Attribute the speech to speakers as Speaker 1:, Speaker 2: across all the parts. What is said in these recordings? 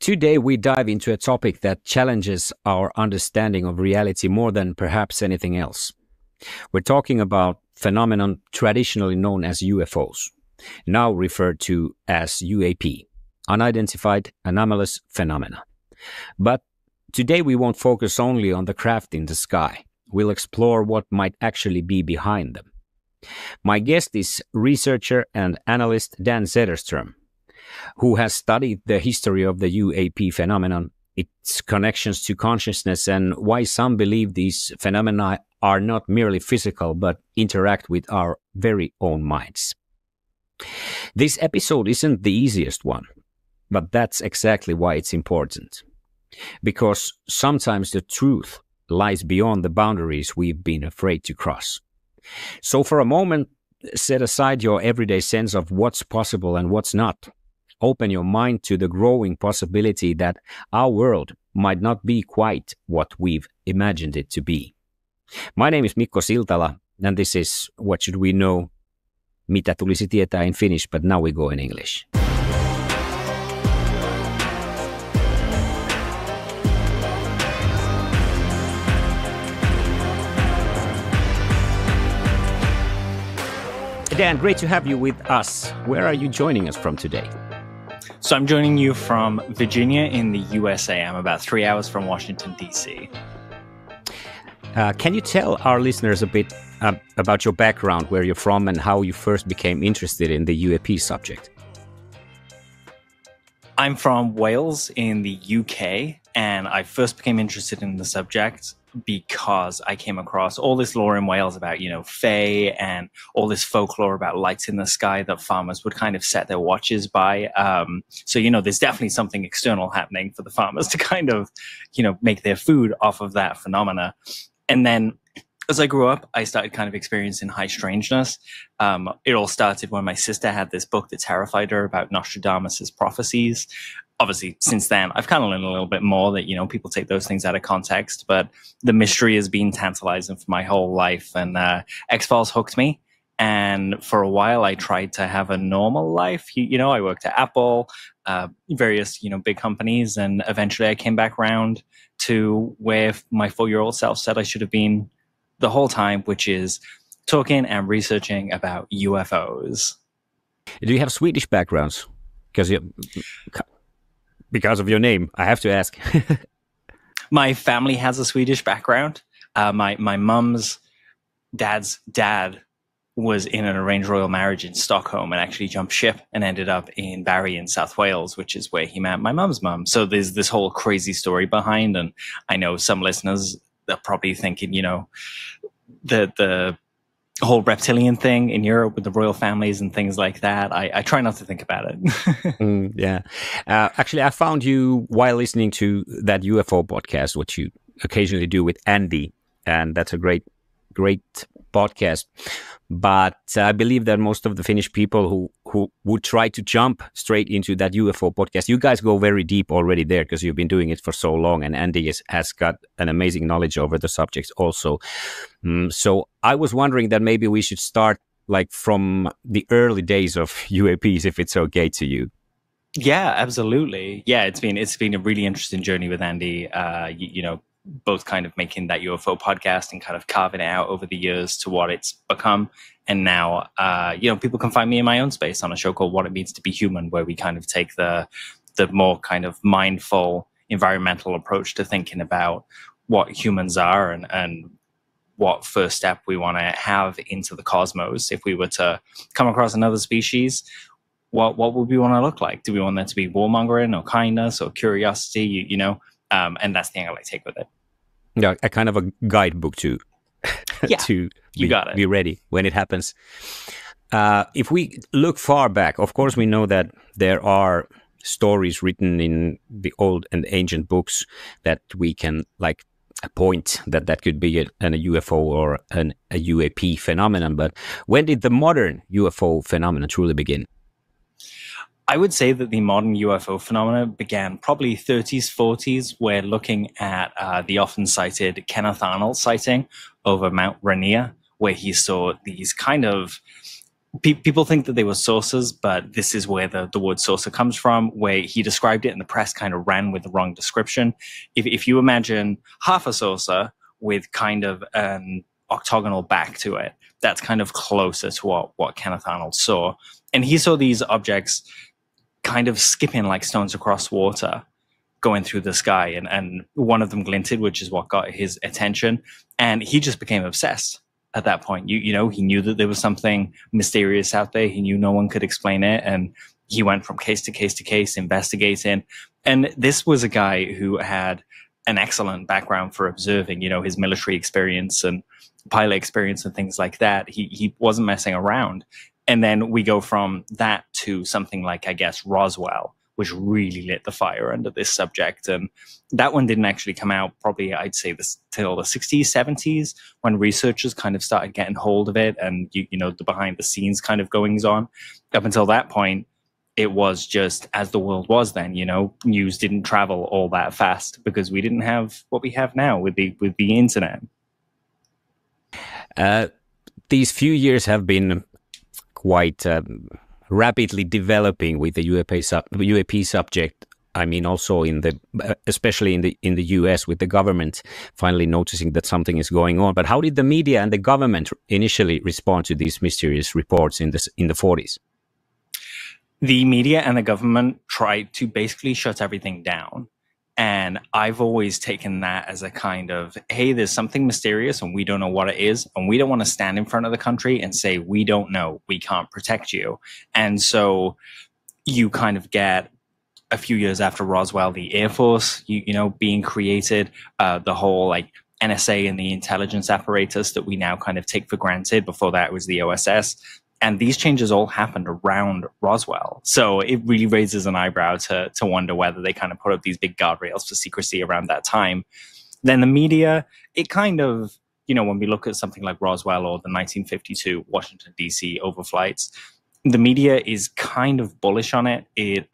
Speaker 1: Today we dive into a topic that challenges our understanding of reality more than perhaps anything else. We're talking about phenomenon traditionally known as UFOs, now referred to as UAP, Unidentified Anomalous Phenomena. But today we won't focus only on the craft in the sky. We'll explore what might actually be behind them. My guest is researcher and analyst Dan Zetterström, who has studied the history of the UAP phenomenon, its connections to consciousness, and why some believe these phenomena are not merely physical but interact with our very own minds. This episode isn't the easiest one, but that's exactly why it's important. Because sometimes the truth lies beyond the boundaries we've been afraid to cross. So for a moment, set aside your everyday sense of what's possible and what's not. Open your mind to the growing possibility that our world might not be quite what we've imagined it to be. My name is Mikko Siltala, and this is What Should We Know? Mitä tulisi tietää in Finnish, but now we go in English. Dan, great to have you with us. Where are you joining us from today?
Speaker 2: So I'm joining you from Virginia in the USA. I'm about 3 hours from Washington, D.C.
Speaker 1: Can you tell our listeners a bit about your background, where you're from, and how you first became interested in the UAP subject?
Speaker 2: I'm from Wales in the UK, and I first became interested in the subject because I came across all this lore in Wales about, fae and all this folklore about lights in the sky that farmers would kind of set their watches by. So there's definitely something external happening for the farmers to kind of, make their food off of that phenomena. And then as I grew up, I started kind of experiencing high strangeness. It all started when my sister had this book that terrified her about Nostradamus's prophecies. Obviously, since then, I've kind of learned a little bit more that, people take those things out of context, but the mystery has been tantalizing for my whole life. And X-Files hooked me. And for a while, I tried to have a normal life. I worked at Apple, various, big companies. And eventually I came back around to where my 4-year-old self said I should have been the whole time, which is talking and researching about UFOs.
Speaker 1: Do you have Swedish backgrounds? Because of your name, I have to ask.
Speaker 2: My family has a Swedish background. My mum's dad's dad was in an arranged royal marriage in Stockholm and actually jumped ship and ended up in Barry in South Wales, which is where he met my mum's mum. So there's this whole crazy story behind. And I know some listeners are probably thinking, the whole reptilian thing in Europe with the royal families and things like that. I try not to think about it.
Speaker 1: Yeah. Actually, I found you while listening to that UFO podcast, which you occasionally do with Andy. And that's a great podcast. But I believe that most of the Finnish people who would try to jump straight into that UFO podcast, you guys go very deep already there because you've been doing it for so long. And Andy has got an amazing knowledge over the subjects also. So I was wondering that maybe we should start from the early days of UAPs, if it's okay to you.
Speaker 2: Yeah, absolutely. Yeah, it's been a really interesting journey with Andy. Both kind of making that UFO podcast and kind of carving it out over the years to what it's become. And now, people can find me in my own space on a show called What It Means to Be Human, where we kind of take the more kind of mindful environmental approach to thinking about what humans are and what first step we want to have into the cosmos. If we were to come across another species, what would we want to look like? Do we want that to be warmongering or kindness or curiosity, and that's the angle I take with it.
Speaker 1: Yeah, a kind of a guidebook to be ready when it happens. If we look far back, of course, we know that there are stories written in the old and ancient books that we can point that could be a UFO or a UAP phenomenon. But when did the modern UFO phenomenon truly begin?
Speaker 2: I would say that the modern UFO phenomena began probably 30s, 40s. We're looking at the often cited Kenneth Arnold sighting over Mount Rainier, where he saw these kind of People think that they were saucers, but this is where the word saucer comes from, where he described it and the press kind of ran with the wrong description. If you imagine half a saucer with kind of an octagonal back to it, that's kind of closer to what Kenneth Arnold saw. And he saw these objects kind of skipping like stones across water, going through the sky. And one of them glinted, which is what got his attention. And he just became obsessed. At that point, you know, he knew that there was something mysterious out there. He knew no one could explain it. And he went from case to case to case, investigating. And this was a guy who had an excellent background for observing, you know, his military experience and pilot experience and things like that. He wasn't messing around. And then we go from that to something like, I guess, Roswell, which really lit the fire under this subject. And that one didn't actually come out probably, I'd say, till the 60s, 70s, when researchers kind of started getting hold of it and, you know, the behind the scenes kind of goings on. Up until that point, it was just as the world was then, you know, news didn't travel all that fast because we didn't have what we have now with the internet.
Speaker 1: These few years have been quite rapidly developing with the UAP subject. I mean, also especially in the US, with the government finally noticing that something is going on. But how did the media and the government initially respond to these mysterious reports in the 40s?
Speaker 2: The media and the government tried to basically shut everything down. And I've always taken that as a kind of, hey, there's something mysterious and we don't know what it is. And we don't want to stand in front of the country and say, we don't know, we can't protect you. And so you kind of get a few years after Roswell, the Air Force, you know, being created, the whole like NSA and the intelligence apparatus that we now kind of take for granted. Before that, it was the OSS. And these changes all happened around Roswell. So it really raises an eyebrow to wonder whether they kind of put up these big guardrails for secrecy around that time. Then the media, it kind of, you know, when we look at something like Roswell or the 1952 Washington, D.C. overflights, the media is kind of bullish on it. It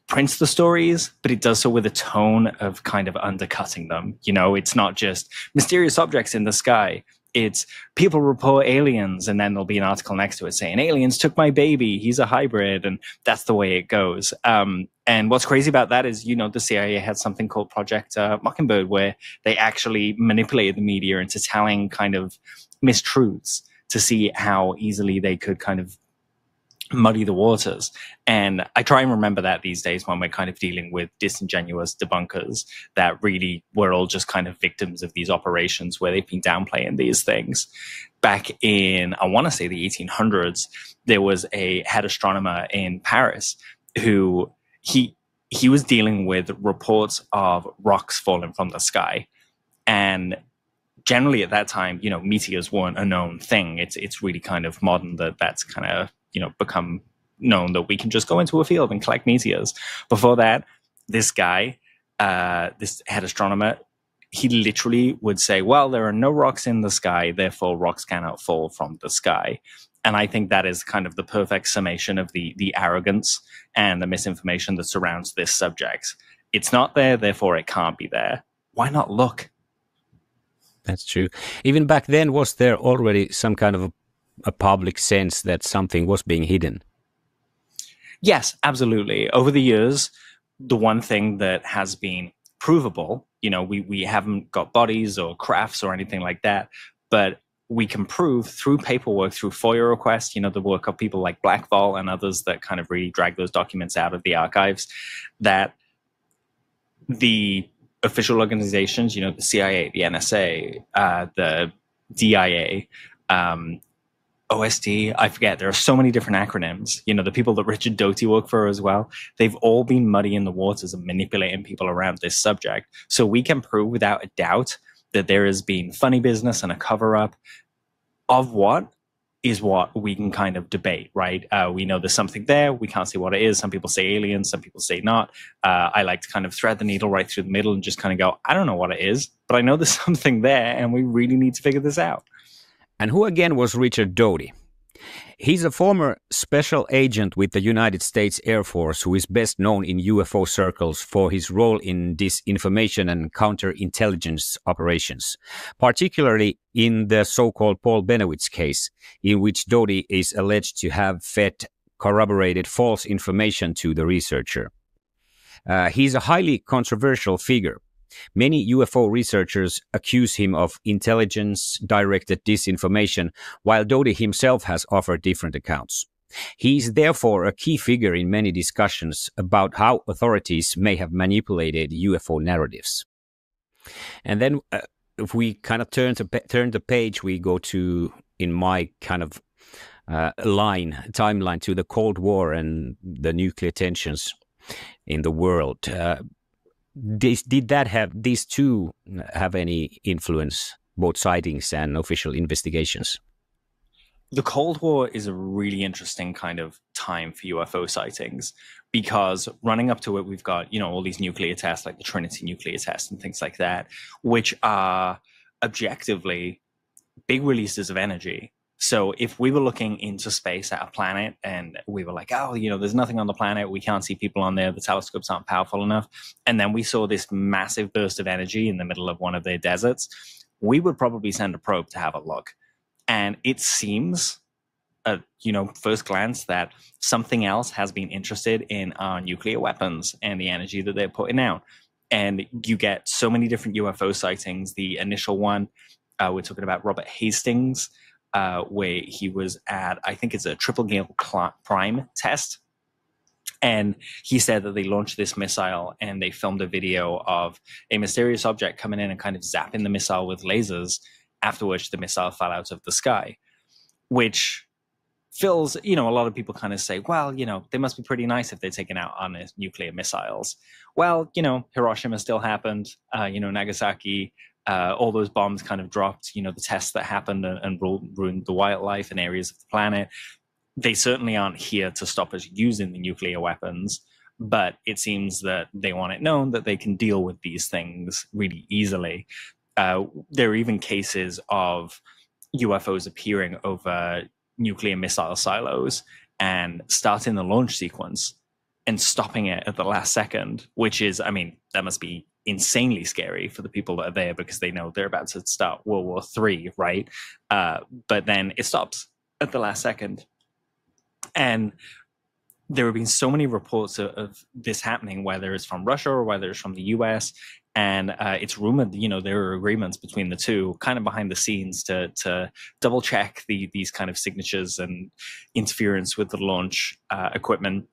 Speaker 2: prints the stories, but it does so with a tone of kind of undercutting them. You know, it's not just mysterious objects in the sky. It's people report aliens, and then there'll be an article next to it saying, aliens took my baby, he's a hybrid, and that's the way it goes. And what's crazy about that is, you know, the CIA had something called Project Mockingbird, where they actually manipulated the media into telling kind of mistruths to see how easily they could kind of muddy the waters. And I try and remember that these days when we're kind of dealing with disingenuous debunkers that really were all just kind of victims of these operations where they've been downplaying these things. Back in, I want to say the 1800s, there was a head astronomer in Paris who he was dealing with reports of rocks falling from the sky. And generally at that time, you know, meteors weren't a known thing. It's really kind of modern that's kind of, you know, become known that we can just go into a field and collect meteors. Before that, this guy, this head astronomer, he literally would say, well, there are no rocks in the sky, therefore rocks cannot fall from the sky. And I think that is kind of the perfect summation of the arrogance and the misinformation that surrounds this subject. It's not there, therefore it can't be there. Why not look?
Speaker 1: That's true. Even back then, was there already some kind of a public sense that something was being hidden?
Speaker 2: Yes, absolutely. Over the years, the one thing that has been provable, you know, we haven't got bodies or crafts or anything like that, but we can prove through paperwork, through FOIA requests, you know, the work of people like Black Vault and others that kind of really drag those documents out of the archives, that the official organizations, you know, the CIA, the NSA, the DIA, OSD, I forget, there are so many different acronyms, you know, the people that Richard Doty worked for as well, they've all been muddying the waters and manipulating people around this subject. So we can prove without a doubt that there has been funny business and a cover-up of what we can kind of debate, right? We know there's something there. We can't say what it is. Some people say aliens, some people say not. I like to kind of thread the needle right through the middle and just kind of go, I don't know what it is, but I know there's something there and we really need to figure this out.
Speaker 1: And who again was Richard Doty? He's a former special agent with the United States Air Force who is best known in UFO circles for his role in disinformation and counterintelligence operations, particularly in the so-called Paul Benowitz case, in which Doty is alleged to have fed corroborated false information to the researcher. He's a highly controversial figure. Many UFO researchers accuse him of intelligence-directed disinformation, while Doty himself has offered different accounts. He is therefore a key figure in many discussions about how authorities may have manipulated UFO narratives. And then if we kind of turn the page, we go to, in my kind of timeline, to the Cold War and the nuclear tensions in the world. Did that have these two have any influence, both sightings and official investigations?
Speaker 2: The Cold War is a really interesting kind of time for UFO sightings, because running up to it, we've got, all these nuclear tests, like the Trinity nuclear test and things like that, which are objectively big releases of energy. So if we were looking into space at a planet and we were like, oh, there's nothing on the planet, we can't see people on there, the telescopes aren't powerful enough, and then we saw this massive burst of energy in the middle of one of their deserts, we would probably send a probe to have a look. And it seems, at first glance, that something else has been interested in our nuclear weapons and the energy that they're putting out. And you get so many different UFO sightings. The initial one, we're talking about Robert Hastings, where he was at, I think it's a Triple Gale Prime test. And he said that they launched this missile and they filmed a video of a mysterious object coming in and kind of zapping the missile with lasers, after which the missile fell out of the sky, which fills, a lot of people kind of say, well, they must be pretty nice if they're taking out on nuclear missiles. Well, Hiroshima still happened, Nagasaki, all those bombs kind of dropped, the tests that happened and ruined the wildlife and areas of the planet. They certainly aren't here to stop us using the nuclear weapons, but it seems that they want it known that they can deal with these things really easily. There are even cases of UFOs appearing over nuclear missile silos and starting the launch sequence and stopping it at the last second, which is, that must be insanely scary for the people that are there, because they know they're about to start World War III, right? But then it stops at the last second. And there have been so many reports of this happening, whether it's from Russia or whether it's from the US. And it's rumored, there are agreements between the two, kind of behind the scenes, to double check these kind of signatures and interference with the launch equipment,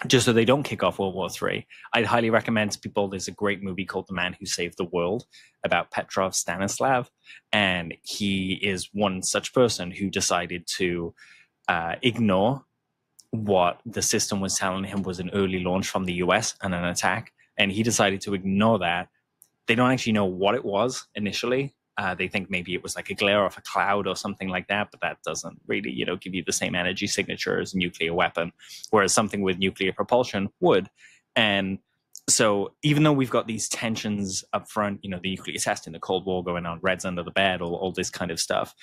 Speaker 2: just so they don't kick off World War III. I'd highly recommend to people, there's a great movie called The Man Who Saved the World about Petrov Stanislav. And he is one such person who decided to ignore what the system was telling him was an early launch from the US and an attack. And he decided to ignore that. They don't actually know what it was initially. They think maybe it was like a glare off a cloud or something like that, but that doesn't really, give you the same energy signature as a nuclear weapon, whereas something with nuclear propulsion would. And so even though we've got these tensions up front, the nuclear test in the Cold War going on, Reds under the bed, all this kind of stuff,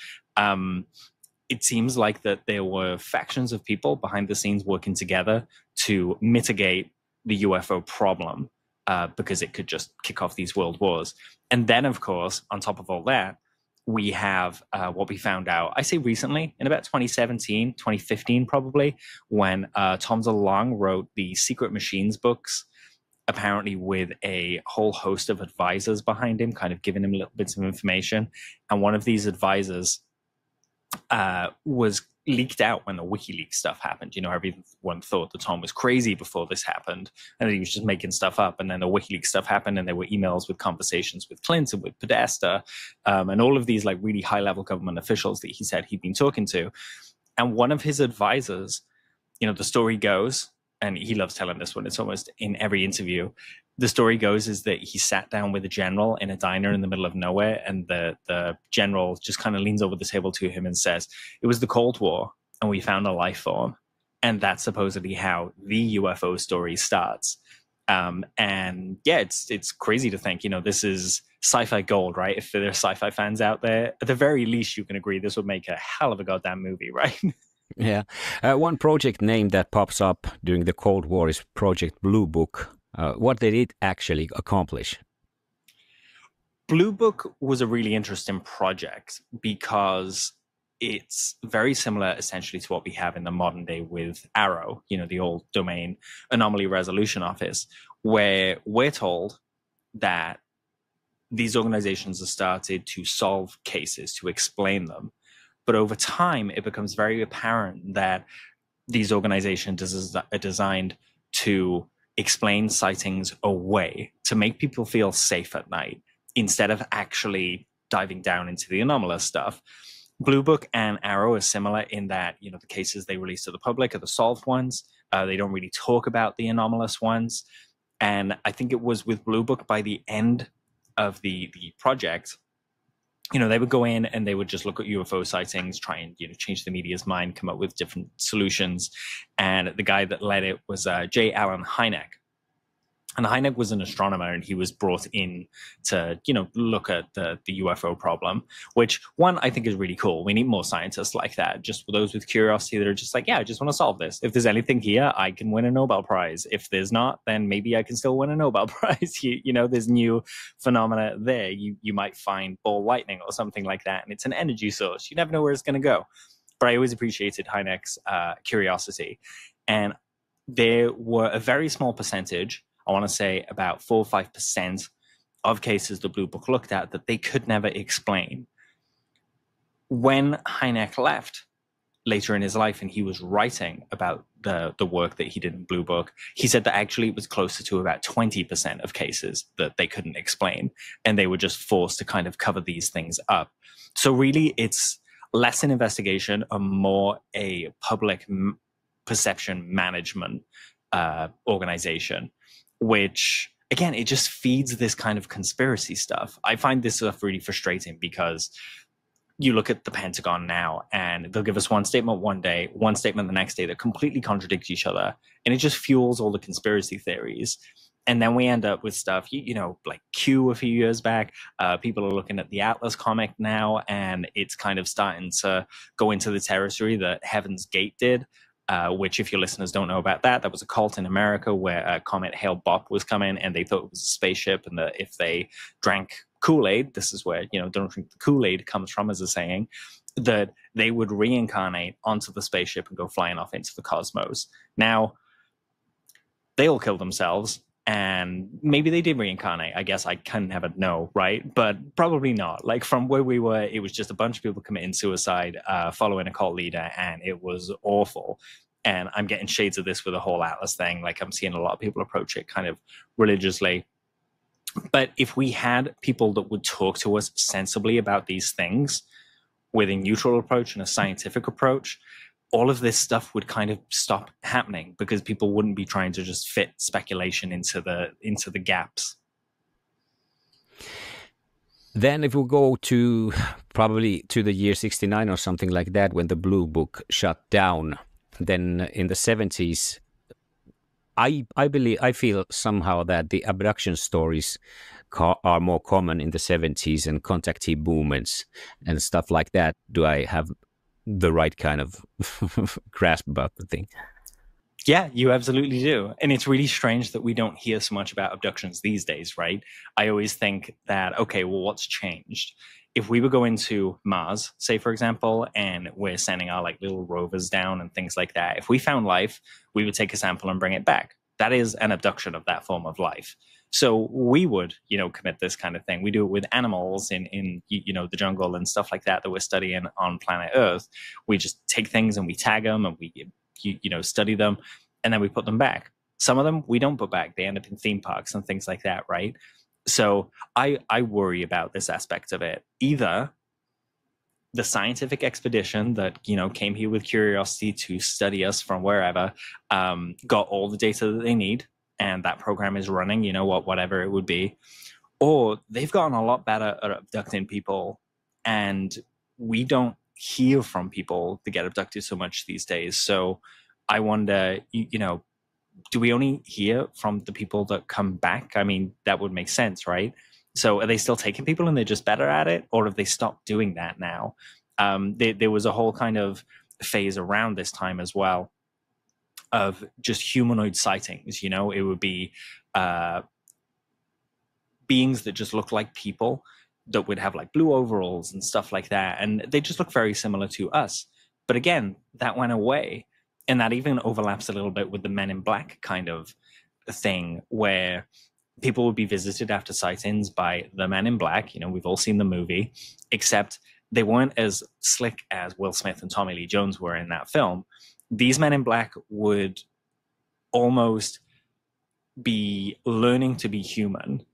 Speaker 2: it seems like that there were factions of people behind the scenes working together to mitigate the UFO problem, because it could just kick off these world wars. And then, of course, on top of all that, we have what we found out, I say recently, in about 2017, 2015 probably, when Tom DeLonge wrote the Secret Machines books, apparently with a whole host of advisors behind him, kind of giving him little bits of information. And one of these advisors was leaked out when the WikiLeaks stuff happened. Everyone thought that Tom was crazy before this happened and that he was just making stuff up. And then the WikiLeaks stuff happened, and there were emails with conversations with Clinton, with Podesta, and all of these like really high level government officials that he said he'd been talking to. And one of his advisors, the story goes, and he loves telling this one, it's almost in every interview. The story goes is that he sat down with a general in a diner in the middle of nowhere, and the general just kind of leans over the table to him and says, it was the Cold War and we found a life form. And that's supposedly how the UFO story starts. And yeah, it's crazy to think, this is sci-fi gold, right? If there are sci-fi fans out there, at the very least, you can agree this would make a hell of a goddamn movie, right?
Speaker 1: Yeah. One project name that pops up during the Cold War is Project Blue Book. What did it actually accomplish?
Speaker 2: Blue Book was a really interesting project because it's very similar essentially to what we have in the modern day with Arrow, the old domain anomaly resolution office, where we're told that these organizations have started to solve cases, to explain them. But over time, it becomes very apparent that these organizations are designed to explain sightings away, to make people feel safe at night, instead of actually diving down into the anomalous stuff. Blue Book and Arrow are similar in that, the cases they release to the public are the solved ones. They don't really talk about the anomalous ones. And I think it was with Blue Book, by the end of the project, they would go in and they would just look at UFO sightings, try and, change the media's mind, come up with different solutions. And the guy that led it was J. Allen Hynek. And Hynek was an astronomer, and he was brought in to, look at the UFO problem, which, one, I think is really cool. We need more scientists like that, just for those with curiosity that are just like, yeah, I just want to solve this. If there's anything here, I can win a Nobel Prize. If there's not, then maybe I can still win a Nobel Prize. There's new phenomena there. You might find ball lightning or something like that, and it's an energy source. You never know where it's going to go. But I always appreciated Hynek's curiosity. And there were a very small percentage, I want to say about 4 or 5% of cases the Blue Book looked at that they could never explain. When Hynek left later in his life and he was writing about the work that he did in Blue Book, he said that actually it was closer to about 20% of cases that they couldn't explain, and they were just forced to kind of cover these things up. So really, it's less an investigation and more a public perception management organization, which, again, it just feeds this kind of conspiracy stuff. I find this stuff really frustrating because you look at the Pentagon now and they'll give us one statement one day, one statement the next day that completely contradict each other. And it just fuels all the conspiracy theories. And then we end up with stuff, like Q a few years back. People are looking at the Atlas comic now, and it's kind of starting to go into the territory that Heaven's Gate did. Which, if your listeners don't know about that was a cult in America where Comet Hale-Bopp was coming, and they thought it was a spaceship, and that if they drank Kool-Aid, this is where, don't drink the Kool-Aid comes from as a saying, that they would reincarnate onto the spaceship and go flying off into the cosmos. Now, they all killed themselves, and maybe they did reincarnate. I guess I can never know, right? But probably not. Like, from where we were, it was just a bunch of people committing suicide, following a cult leader, and it was awful. And I'm getting shades of this with the whole Atlas thing. Like, I'm seeing a lot of people approach it kind of religiously. But if we had people that would talk to us sensibly about these things with a neutral approach and a scientific approach, all of this stuff would kind of stop happening because people wouldn't be trying to just fit speculation into the gaps.
Speaker 1: Then if we go to probably to the year 69 or something like that, when the Blue Book shut down, then in the 70s, I feel somehow that the abduction stories are more common in the 70s, and contactee movements and stuff like that. Do I have the right kind of grasp about the thing?
Speaker 2: Yeah, you absolutely do. And it's really strange that we don't hear so much about abductions these days, right? I always think that, okay, well, what's changed? If we were going to Mars, say, for example, and we're sending our like little rovers down and things like that, if we found life, we would take a sample and bring it back. That is an abduction of that form of life. So we would, commit this kind of thing. We do it with animals in the jungle and stuff like that we're studying on planet Earth. We just take things and we tag them and we, study them, and then we put them back. Some of them we don't put back. They end up in theme parks and things like that, right? So I worry about this aspect of it. Either the scientific expedition that, came here with curiosity to study us from wherever, got all the data that they need, and that program is running, whatever it would be, or they've gotten a lot better at abducting people, and we don't hear from people that get abducted so much these days. So I wonder, do we only hear from the people that come back? I mean, that would make sense, right? So are they still taking people and they're just better at it, or have they stopped doing that now? There was a whole kind of phase around this time as well of just humanoid sightings. You know, it would be beings that just look like people, that would have like blue overalls and stuff like that, and they just look very similar to us. But again, that went away, and that even overlaps a little bit with the Men in Black kind of thing, where people would be visited after sightings by the Men in Black. You know, we've all seen the movie, except they weren't as slick as Will Smith and Tommy Lee Jones were in that film. These Men in Black would almost be learning to be human.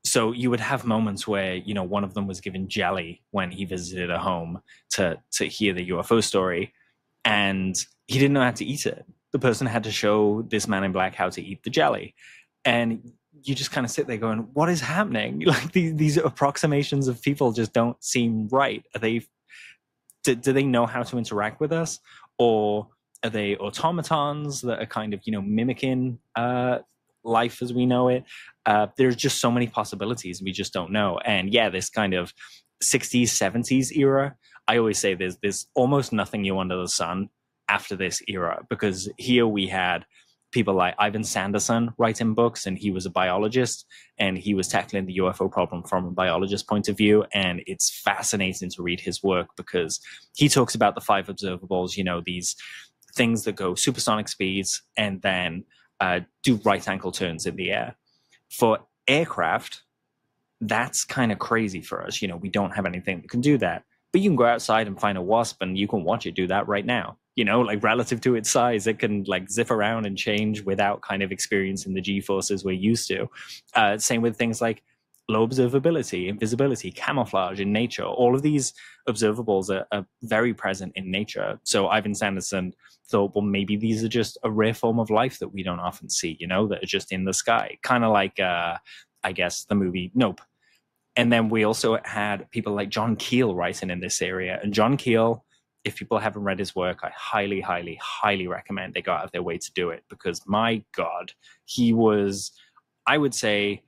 Speaker 2: So you would have moments where, you know, one of them was given jelly when he visited a home to hear the UFO story, and he didn't know how to eat it. The person had to show this Man in Black how to eat the jelly. And you just kind of sit there going, what is happening? Like these approximations of people just don't seem right. Are they, do they know how to interact with us? Or are they automatons that are kind of, you know, mimicking life as we know it? There's just so many possibilities we just don't know. And yeah, this kind of 60s, 70s era, I always say there's almost nothing new under the sun after this era, because here we had people like Ivan Sanderson writing books, and he was a biologist, and he was tackling the UFO problem from a biologist point of view. And it's fascinating to read his work, because he talks about the 5 observables, you know, these things that go supersonic speeds and then do right angle turns in the air. For aircraft, that's kind of crazy for us. You know, we don't have anything that can do that. But you can go outside and find a wasp, and you can watch it do that right now. You know, like relative to its size, it can like zip around and change without kind of experiencing the G-forces we're used to. Same with things like low observability, invisibility, camouflage in nature. All of these observables are very present in nature. So Ivan Sanderson thought, well, maybe these are just a rare form of life that we don't often see, you know, that are just in the sky. Kind of like, I guess, the movie Nope. And then we also had people like John Keel writing in this area. And John Keel, if people haven't read his work, I highly, highly, highly recommend they go out of their way to do it, because my God, he was, I would say,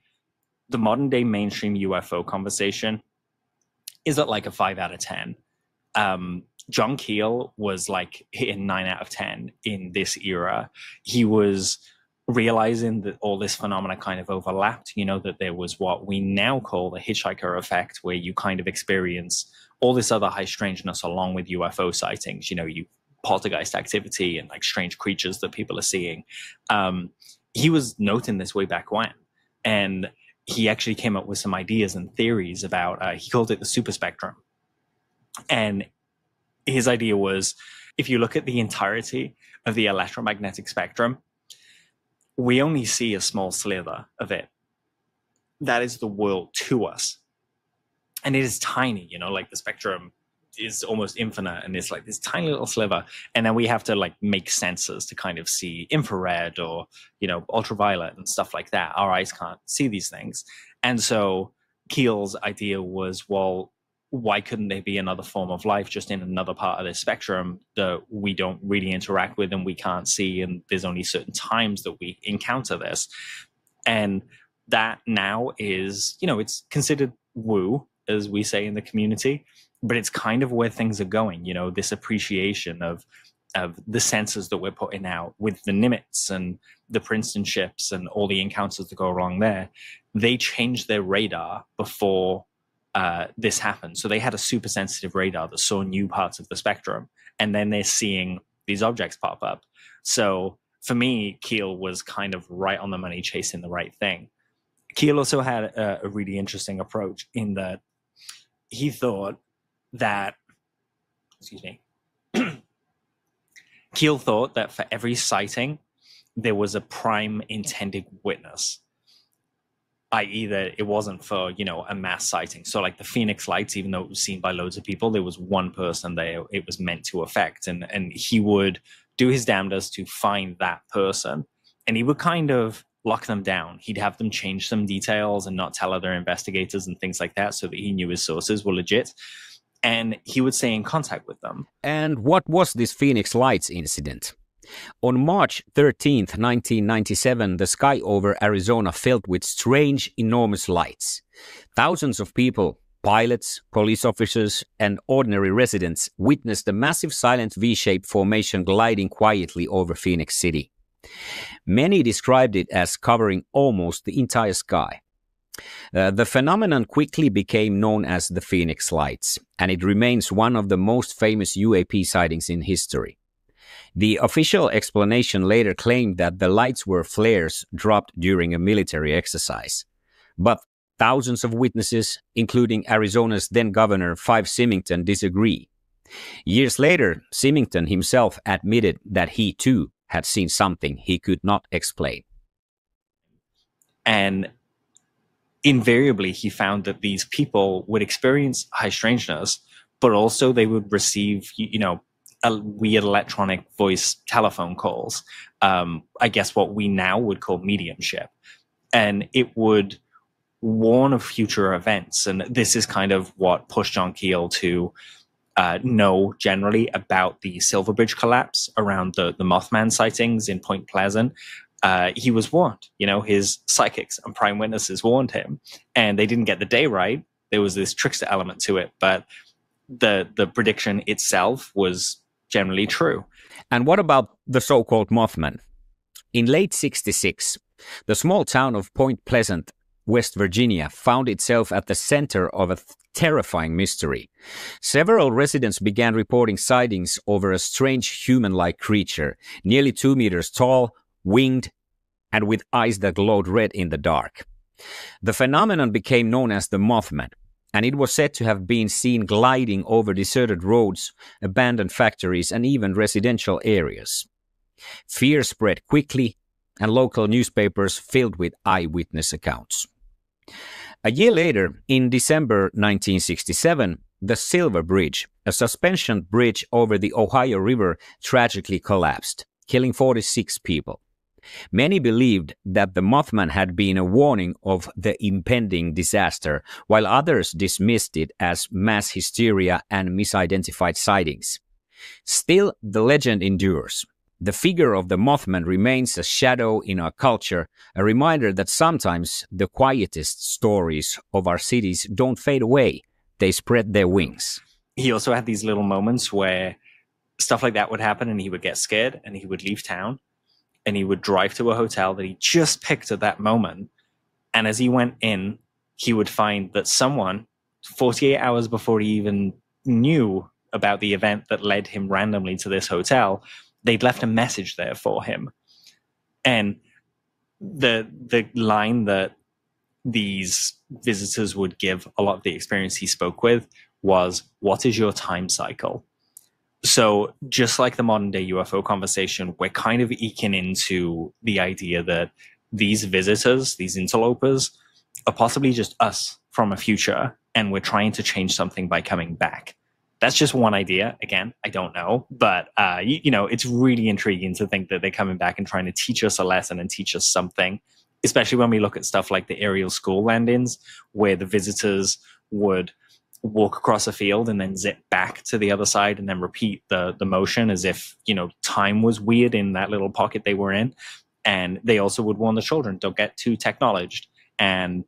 Speaker 2: the modern day mainstream UFO conversation is at like a 5 out of 10. John Keel was like hitting 9 out of 10 in this era. He was realizing that all this phenomena kind of overlapped, you know, that there was what we now call the hitchhiker effect, where you kind of experience all this other high strangeness along with UFO sightings, you know, you poltergeist activity and like strange creatures that people are seeing. He was noting this way back when, and he actually came up with some ideas and theories about, he called it the super spectrum. And his idea was, if you look at the entirety of the electromagnetic spectrum, we only see a small sliver of it. That is the world to us. And it is tiny, you know, like the spectrum is almost infinite, and it's like this tiny little sliver. And then we have to like make sensors to kind of see infrared or, you know, ultraviolet and stuff like that. Our eyes can't see these things. And so Keel's idea was, well, why couldn't there be another form of life just in another part of this spectrum that we don't really interact with and we can't see, and there's only certain times that we encounter this? And that now is, you know, it's considered woo, as we say in the community, but it's kind of where things are going, you know, this appreciation of the sensors that we're putting out with the Nimitz and the Princeton ships and all the encounters that go along there. They changed their radar before this happened. So they had a super sensitive radar that saw new parts of the spectrum, and then they're seeing these objects pop up. So for me, Keel was kind of right on the money, chasing the right thing. Keel also had a really interesting approach in that he thought that, excuse me, Keel thought that for every sighting, there was a prime intended witness, i.e. that it wasn't for, you know, a mass sighting. So like the Phoenix Lights, even though it was seen by loads of people, there was one person there it was meant to affect. And he would do his damnedest to find that person. And he would kind of lock them down. He'd have them change some details and not tell other investigators and things like that, so that he knew his sources were legit. And he would stay in contact with them.
Speaker 1: And what was this Phoenix Lights incident? On March 13th, 1997, the sky over Arizona filled with strange, enormous lights. Thousands of people, pilots, police officers, and ordinary residents witnessed a massive silent V-shaped formation gliding quietly over Phoenix City. Many described it as covering almost the entire sky. The phenomenon quickly became known as the Phoenix Lights, and it remains one of the most famous UAP sightings in history. The official explanation later claimed that the lights were flares dropped during a military exercise. But thousands of witnesses, including Arizona's then governor Five Symington, disagree. Years later, Symington himself admitted that he too had seen something he could not explain.
Speaker 2: And invariably, he found that these people would experience high strangeness, but also they would receive, weird electronic voice telephone calls. I guess what we now would call mediumship. And it would warn of future events. And this is kind of what pushed John Keel to know generally about the Silver Bridge collapse around the Mothman sightings in Point Pleasant. He was warned, his psychics and prime witnesses warned him, and they didn't get the day right. There was this trickster element to it, but the prediction itself was generally true.
Speaker 1: And what about the so-called Mothman? In late '66, the small town of Point Pleasant, West Virginia, found itself at the center of a terrifying mystery. Several residents began reporting sightings over a strange human-like creature, nearly 2 meters tall, winged, and with eyes that glowed red in the dark. The phenomenon became known as the Mothman, and it was said to have been seen gliding over deserted roads, abandoned factories, and even residential areas. Fear spread quickly, and local newspapers filled with eyewitness accounts. A year later, in December 1967, the Silver Bridge, a suspension bridge over the Ohio River, tragically collapsed, killing 46 people. Many believed that the Mothman had been a warning of the impending disaster, while others dismissed it as mass hysteria and misidentified sightings. Still, the legend endures. The figure of the Mothman remains a shadow in our culture, a reminder that sometimes the quietest stories of our cities don't fade away. They spread their wings.
Speaker 2: He also had these little moments where stuff like that would happen and he would get scared and he would leave town and he would drive to a hotel that he just picked at that moment. And as he went in, he would find that someone 48 hours before he even knew about the event that led him randomly to this hotel, they'd left a message there for him. And the line that these visitors would give a lot of the experience he spoke with was, "What is your time cycle?" So just like the modern day UFO conversation, we're kind of eking into the idea that these visitors, these interlopers, are possibly just us from a future, and we're trying to change something by coming back. That's just one idea. Again, I don't know, but it's really intriguing to think that they're coming back and trying to teach us a lesson and teach us something, especially when we look at stuff like the aerial school landings, where the visitors would walk across a field and then zip back to the other side and then repeat the motion as if, time was weird in that little pocket they were in. And they also would warn the children, don't get too technologed. And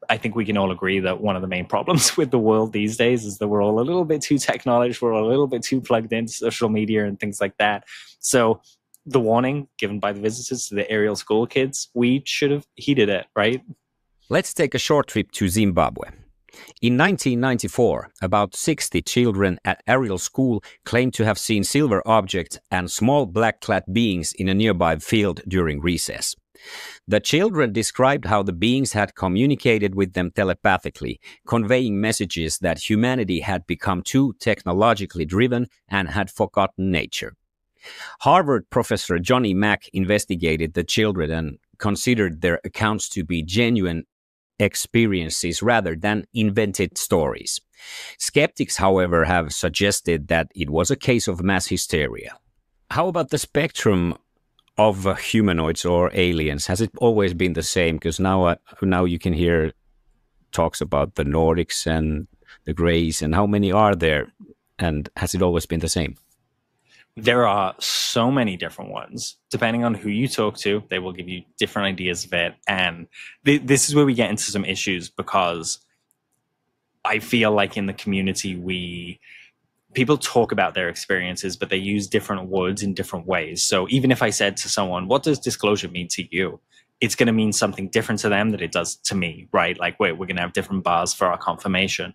Speaker 2: I think we can all agree that one of the main problems with the world these days is that we're all a little bit too technologed. We're all a little bit too plugged into social media and things like that. So the warning given by the visitors to the aerial school kids, we should have heeded it, right?
Speaker 1: Let's take a short trip to Zimbabwe. In 1994, about 60 children at Ariel School claimed to have seen silver objects and small black-clad beings in a nearby field during recess. The children described how the beings had communicated with them telepathically, conveying messages that humanity had become too technologically driven and had forgotten nature. Harvard professor Johnny Mack investigated the children and considered their accounts to be genuine experiences rather than invented stories. Skeptics, however, have suggested that it was a case of mass hysteria. How about the spectrum of humanoids or aliens? Has it always been the same? Because now you can hear talks about the Nordics and the Greys, and how many are there? And has it always been the same?
Speaker 2: There are so many different ones. Depending on who you talk to, they will give you different ideas of it. And this is where we get into some issues, because I feel like in the community, people talk about their experiences, but they use different words in different ways. So even if I said to someone, what does disclosure mean to you? It's going to mean something different to them than it does to me, right? Like, we're going to have different bars for our confirmation.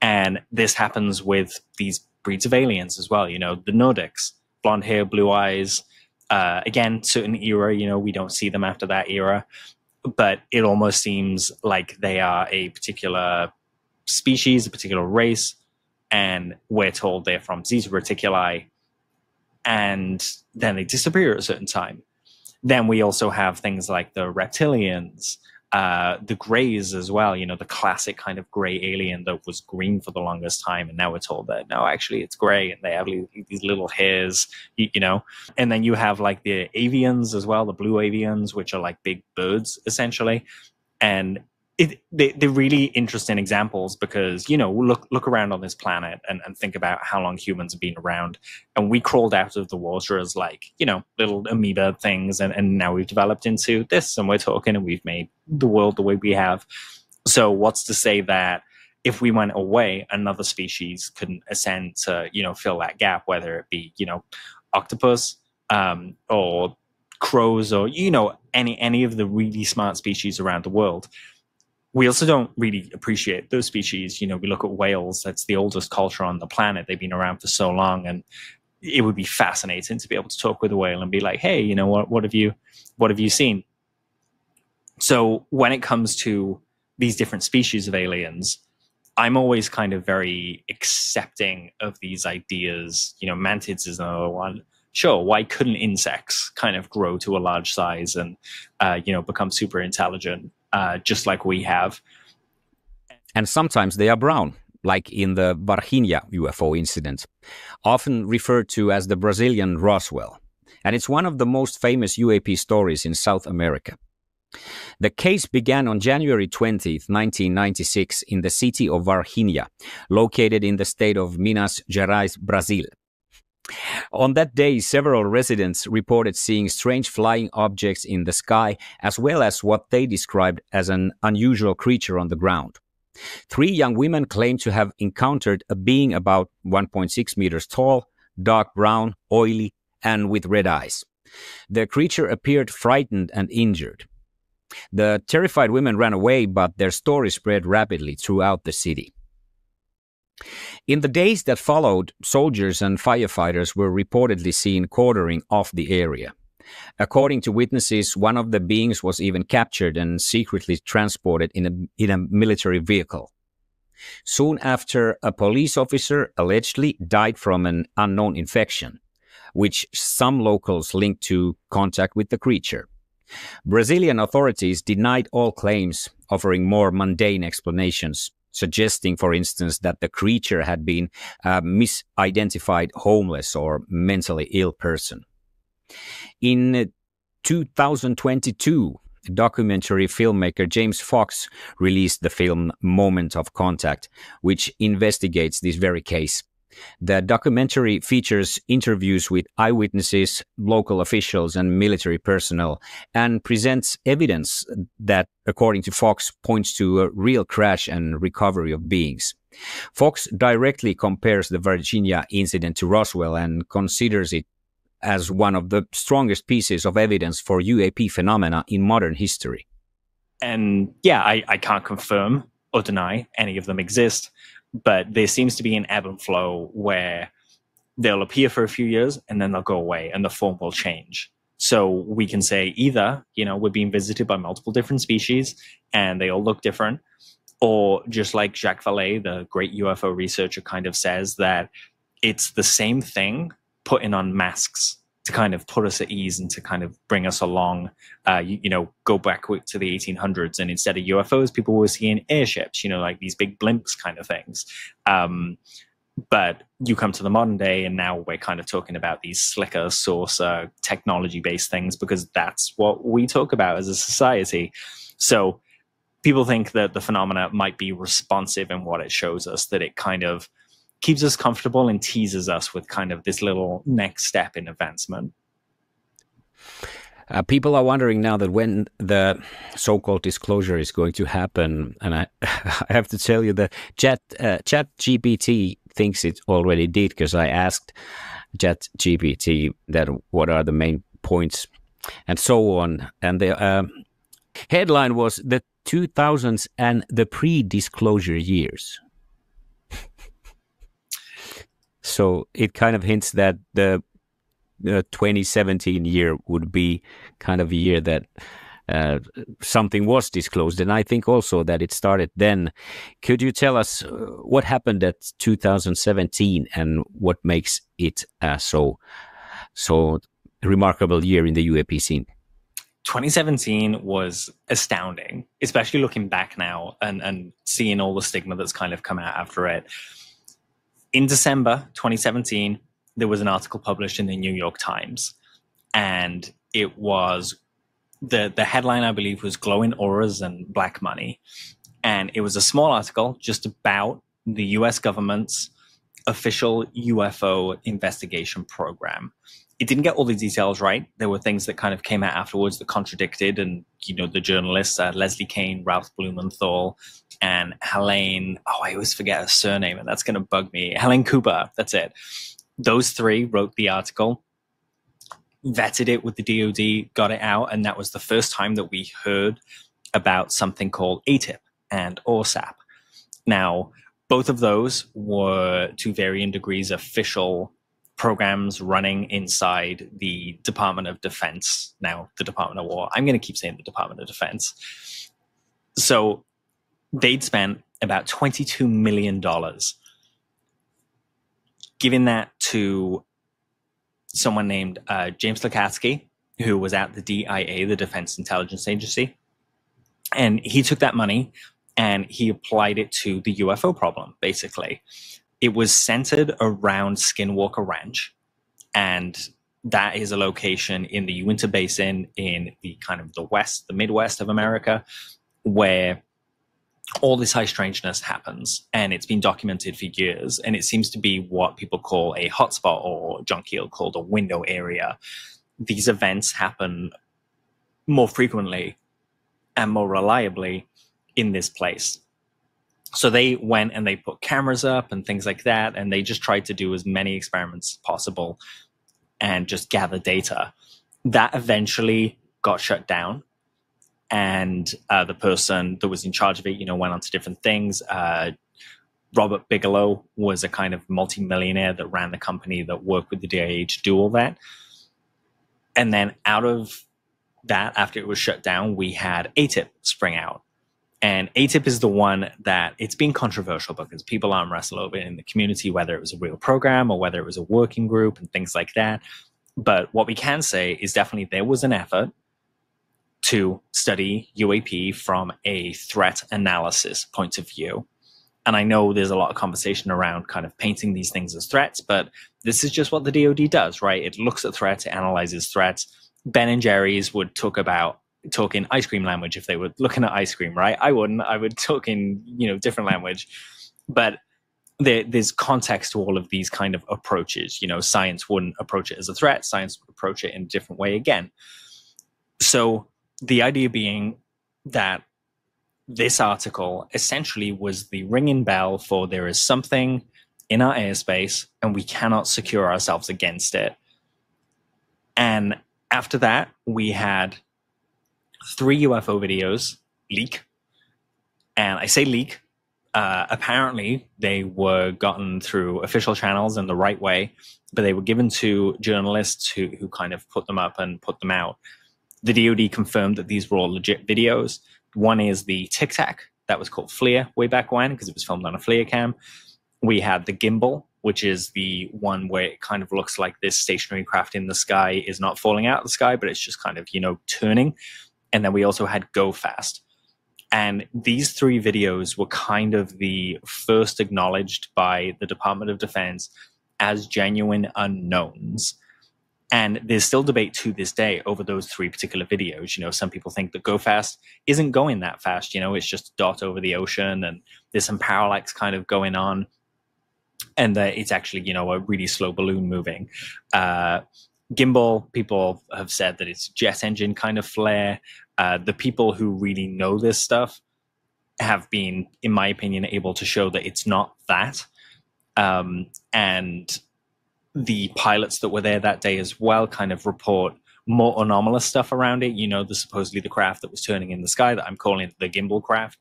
Speaker 2: And this happens with these breeds of aliens as well. You know, the Nordics, blonde hair, blue eyes. Again, certain era, you know, we don't see them after that era. But it almost seems like they are a particular species, a particular race, and we're told they're from Zeta Reticuli, and then they disappear at a certain time. Then we also have things like the reptilians, the greys as well, you know, the classic kind of gray alien that was green for the longest time, and now we're told that, no, actually it's gray, and they have these little hairs, you know. And then you have like the avians as well, the blue avians, which are like big birds, essentially. And they're really interesting examples, because, you know, look around on this planet and think about how long humans have been around, and we crawled out of the water as, like, you know, little amoeba things, and now we've developed into this, and we're talking, and we've made the world the way we have. So what's to say that if we went away, another species couldn't ascend to, you know, fill that gap, whether it be, you know, octopus, or crows, or, you know, any of the really smart species around the world. We also don't really appreciate those species. You know, we look at whales, that's the oldest culture on the planet. They've been around for so long, and it would be fascinating to be able to talk with a whale and be like, hey, you know, what have you seen? So when it comes to these different species of aliens, I'm always kind of very accepting of these ideas. You know, mantids is another one. Sure, why couldn't insects kind of grow to a large size and, you know, become super intelligent? Just like we have.
Speaker 1: And sometimes they are brown, like in the Varginha UFO incident, often referred to as the Brazilian Roswell. And it's one of the most famous UAP stories in South America. The case began on January 20th, 1996, in the city of Varginha, located in the state of Minas Gerais, Brazil. On that day, several residents reported seeing strange flying objects in the sky, as well as what they described as an unusual creature on the ground. 3 young women claimed to have encountered a being about 1.6 meters tall, dark brown, oily, and with red eyes. The creature appeared frightened and injured. The terrified women ran away, but their story spread rapidly throughout the city. In the days that followed, soldiers and firefighters were reportedly seen quartering off the area. According to witnesses, one of the beings was even captured and secretly transported in a military vehicle. Soon after, a police officer allegedly died from an unknown infection, which some locals linked to contact with the creature. Brazilian authorities denied all claims, offering more mundane explanations, suggesting, for instance, that the creature had been a misidentified homeless or mentally ill person. In 2022, documentary filmmaker James Fox released the film Moment of Contact, which investigates this very case. The documentary features interviews with eyewitnesses, local officials, and military personnel, and presents evidence that, according to Fox, points to a real crash and recovery of beings. Fox directly compares the Virginia incident to Roswell and considers it as one of the strongest pieces of evidence for UAP phenomena in modern history.
Speaker 2: And yeah, I can't confirm or deny any of them exist, but there seems to be an ebb and flow where they'll appear for a few years and then they'll go away and the form will change. So we can say either, you know, we're being visited by multiple different species and they all look different, or just like Jacques Vallée, the great UFO researcher, kind of says that it's the same thing putting on masks to kind of put us at ease and to kind of bring us along, you know, go back to the 1800s. And instead of UFOs, people were seeing airships, you know, like these big blimps kind of things. But you come to the modern day and now we're kind of talking about these slicker saucer technology-based things because that's what we talk about as a society. So people think that the phenomena might be responsive in what it shows us, that it kind of keeps us comfortable and teases us with kind of this little next step in advancement.
Speaker 1: People are wondering now that when the so-called disclosure is going to happen, and I, I have to tell you that ChatGPT thinks it already did, because I asked ChatGPT that what are the main points and so on, and the headline was the 2000s and the pre-disclosure years. So it kind of hints that the 2017 year would be kind of a year that something was disclosed, and I think also that it started then. Could you tell us what happened at 2017 and what makes it so remarkable year in the UAP scene?
Speaker 2: 2017 was astounding, especially looking back now and seeing all the stigma that's kind of come out after it. In December 2017, there was an article published in the New York Times, and it was the headline, I believe, was Glowing Auras and Black Money. And it was a small article just about the US government's official UFO investigation program. It didn't get all the details right. There were things that kind of came out afterwards that contradicted, and the journalists Leslie Kane, Ralph Blumenthal, and Helene, I always forget her surname, and that's going to bug me. Helene Cooper, that's it. Those three wrote the article, vetted it with the DoD, got it out, and that was the first time that we heard about something called ATIP and ORSAP. Now, both of those were, to varying degrees, official programs running inside the Department of Defense, now the Department of War. I'm going to keep saying the Department of Defense. So they'd spent about $22 million giving that to someone named James Lukatsky, who was at the DIA, the Defense Intelligence Agency. And he took that money and he applied it to the UFO problem, basically. It was centered around Skinwalker Ranch, and that is a location in the Uinta Basin in the kind of the West, the Midwest of America, where all this high strangeness happens, and it's been documented for years, and it seems to be what people call a hotspot, or John Keel called a window area. These events happen more frequently and more reliably in this place. So they went and they put cameras up and things like that, and they just tried to do as many experiments as possible and just gather data. That eventually got shut down, and the person that was in charge of it, went on to different things. Robert Bigelow was a kind of multi-millionaire that ran the company that worked with the DIA to do all that. And then out of that, after it was shut down, we had ATIP spring out. And ATIP is the one that it's been controversial because people arm wrestle over it in the community, whether it was a real program or whether it was a working group and things like that. But what we can say is definitely there was an effort to study UAP from a threat analysis point of view. And I know there's a lot of conversation around kind of painting these things as threats, but this is just what the DoD does, right? It looks at threats, it analyzes threats. Ben and Jerry's would talk in ice cream language if they were looking at ice cream, right? I wouldn't. I would talk in, different language. But there's context to all of these kind of approaches. Science wouldn't approach it as a threat. Science would approach it in a different way again. So the idea being that this article essentially was the ringing bell for there is something in our airspace and we cannot secure ourselves against it. And after that, we had 3 UFO videos leak. And I say leak. Apparently, they were gotten through official channels in the right way, but they were given to journalists who kind of put them up and put them out. The DoD confirmed that these were all legit videos. One is the Tic Tac, that was called FLIR way back when because it was filmed on a FLIR cam. We had the gimbal, which is the one where it kind of looks like this stationary craft in the sky is not falling out of the sky, but it's just kind of, turning. And then we also had Go Fast. And these 3 videos were kind of the first acknowledged by the Department of Defense as genuine unknowns. And there's still debate to this day over those 3 particular videos. Some people think that Go Fast isn't going that fast. It's just a dot over the ocean and there's some parallax kind of going on. and that it's actually, you know, a really slow balloon moving. Gimbal, people have said that it's jet engine kind of flare. The people who really know this stuff have been, in my opinion, able to show that it's not that. And the pilots that were there that day as well kind of report more anomalous stuff around it. You know, supposedly the craft that was turning in the sky that I'm calling the gimbal craft,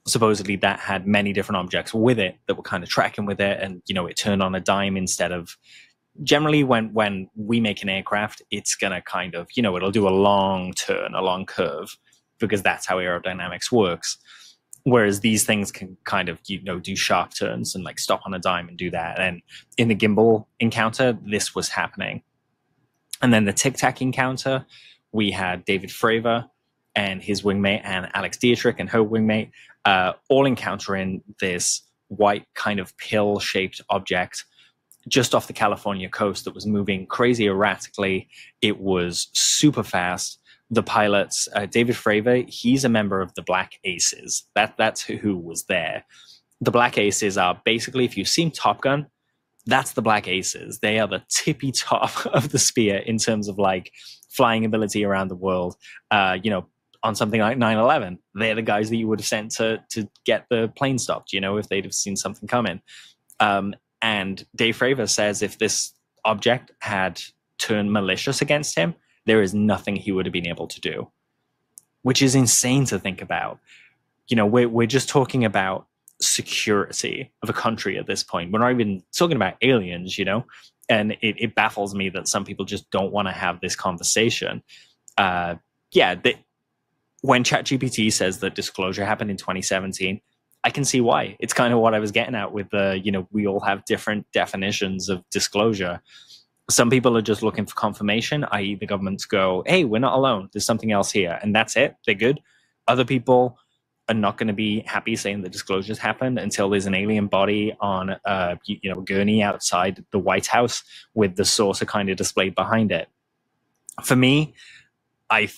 Speaker 2: supposedly that had many different objects with it that were kind of tracking with it. And, you know, it turned on a dime instead of, generally when we make an aircraft, it's going to kind of, you know, it'll do a long turn, a long curve, because that's how aerodynamics works. Whereas these things can kind of, you know, do sharp turns and like stop on a dime and do that. And in the gimbal encounter, this was happening. And then the Tic Tac encounter, we had David Fravor and his wingmate and Alex Dietrich and her wingmate all encountering this white kind of pill-shaped object just off the California coast that was moving crazy erratically. It was super fast. The pilots, David Fravor, he's a member of the Black Aces. That's who was there. The Black Aces are basically, if you've seen Top Gun, that's the Black Aces. They are the tippy top of the spear in terms of like flying ability around the world. You know, on something like 9/11, they're the guys that you would have sent to get the plane stopped, you know, if they'd have seen something coming. And Dave Fravor says if this object had turned malicious against him, there is nothing he would have been able to do, which is insane to think about. You know, we're just talking about security of a country at this point. We're not even talking about aliens, you know, and it baffles me that some people just don't want to have this conversation. When ChatGPT says that disclosure happened in 2017, I can see why. It's kind of what I was getting at with the, you know, we all have different definitions of disclosure. Some people are just looking for confirmation, i.e. the governments go, hey, we're not alone. There's something else here. And that's it. They're good. Other people are not going to be happy saying the disclosures happened until there's an alien body on a gurney outside the White House with the saucer kind of displayed behind it. For me, I've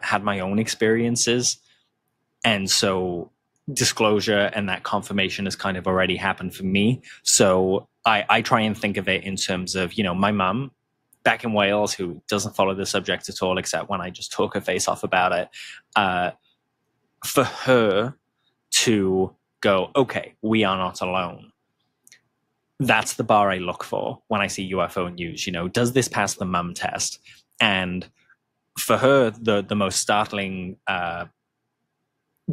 Speaker 2: had my own experiences. And so disclosure and that confirmation has kind of already happened for me. So I try and think of it in terms of, you know, my mum back in Wales, who doesn't follow the subject at all, except when I just talk her face off about it. For her to go, okay, we are not alone. That's the bar I look for when I see UFO news. You know, does this pass the mum test? And for her, the most startling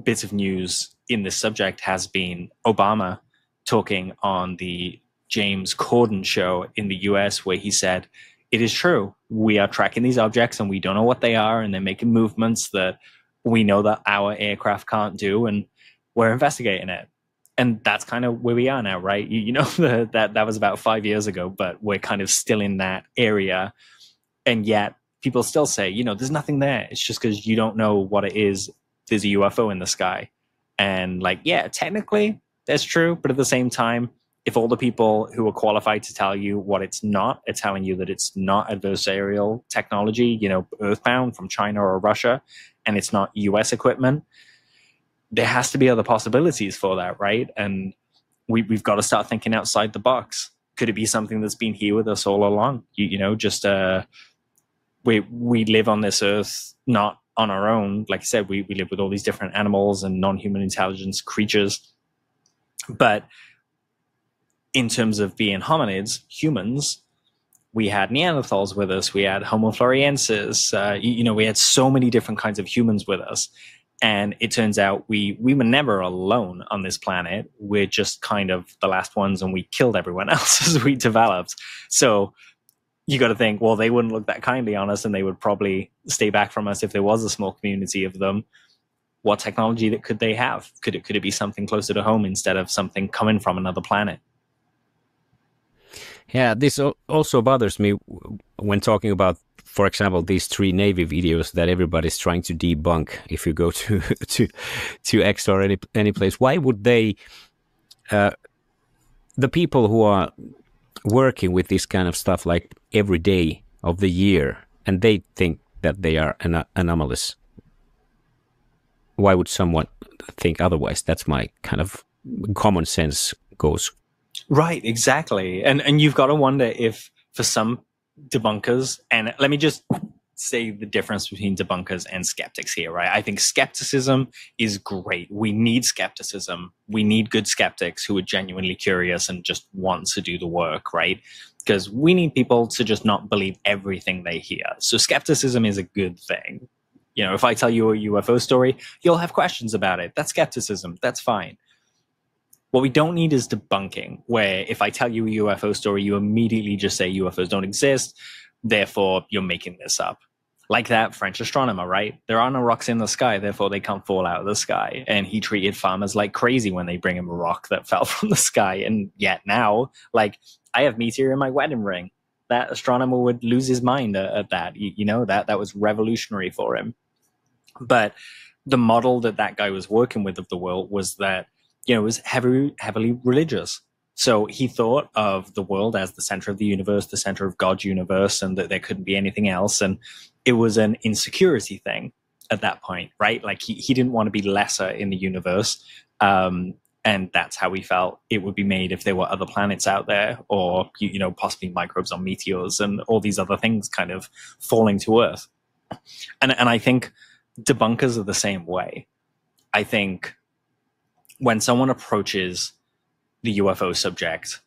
Speaker 2: bits of news in this subject has been Obama talking on the James Corden show in the US, where he said, it is true, we are tracking these objects and we don't know what they are, and they're making movements that we know that our aircraft can't do, and we're investigating it. And that's kind of where we are now, right? You know, that was about 5 years ago, but we're kind of still in that area. And yet people still say, you know, there's nothing there. It's just because you don't know what it is. There's a UFO in the sky. And like, yeah, technically that's true. But at the same time, if all the people who are qualified to tell you what it's not are telling you that it's not adversarial technology, you know, earthbound from China or Russia, and it's not US equipment, there has to be other possibilities for that, right? And we've got to start thinking outside the box. Could it be something that's been here with us all along? You know, just we live on this earth not on our own. Like I said, we live with all these different animals and non-human intelligence creatures. But in terms of being hominids, humans, we had Neanderthals with us. We had Homo floresiensis. You know, we had so many different kinds of humans with us. And it turns out we were never alone on this planet. We're just kind of the last ones, and we killed everyone else as we developed. So you got to think, well, they wouldn't look that kindly on us, and they would probably stay back from us if there was a small community of them. What technology that could they have? Could it be something closer to home instead of something coming from another planet?
Speaker 1: Yeah, this also bothers me when talking about, for example, these 3 Navy videos that everybody's trying to debunk. If you go to X or any place, why would they, the people who are working with this kind of stuff like every day of the year, and they think that they are anomalous, why would someone think otherwise? That's my kind of common sense goes
Speaker 2: Right, exactly. And you've got to wonder if for some debunkers, and let me just say the difference between debunkers and skeptics here, right? I think skepticism is great. We need skepticism. We need good skeptics who are genuinely curious and just want to do the work, right? Because we need people to just not believe everything they hear. So skepticism is a good thing. You know, if I tell you a UFO story, you'll have questions about it. That's skepticism. That's fine. What we don't need is debunking, where if I tell you a UFO story, you immediately just say UFOs don't exist, therefore you're making this up. Like that French astronomer, right? There are no rocks in the sky, therefore they can't fall out of the sky. And he treated farmers like crazy when they bring him a rock that fell from the sky. And yet now, like, I have meteor in my wedding ring. That astronomer would lose his mind at that. You know, that was revolutionary for him. But the model that guy was working with of the world was that, you know, it was heavily religious. So he thought of the world as the center of the universe, the center of God's universe, and that there couldn't be anything else. And it was an insecurity thing at that point, right? Like he didn't want to be lesser in the universe. And that's how he felt it would be made if there were other planets out there, or, you know, possibly microbes on meteors and all these other things kind of falling to Earth. And I think debunkers are the same way. I think when someone approaches the UFO subject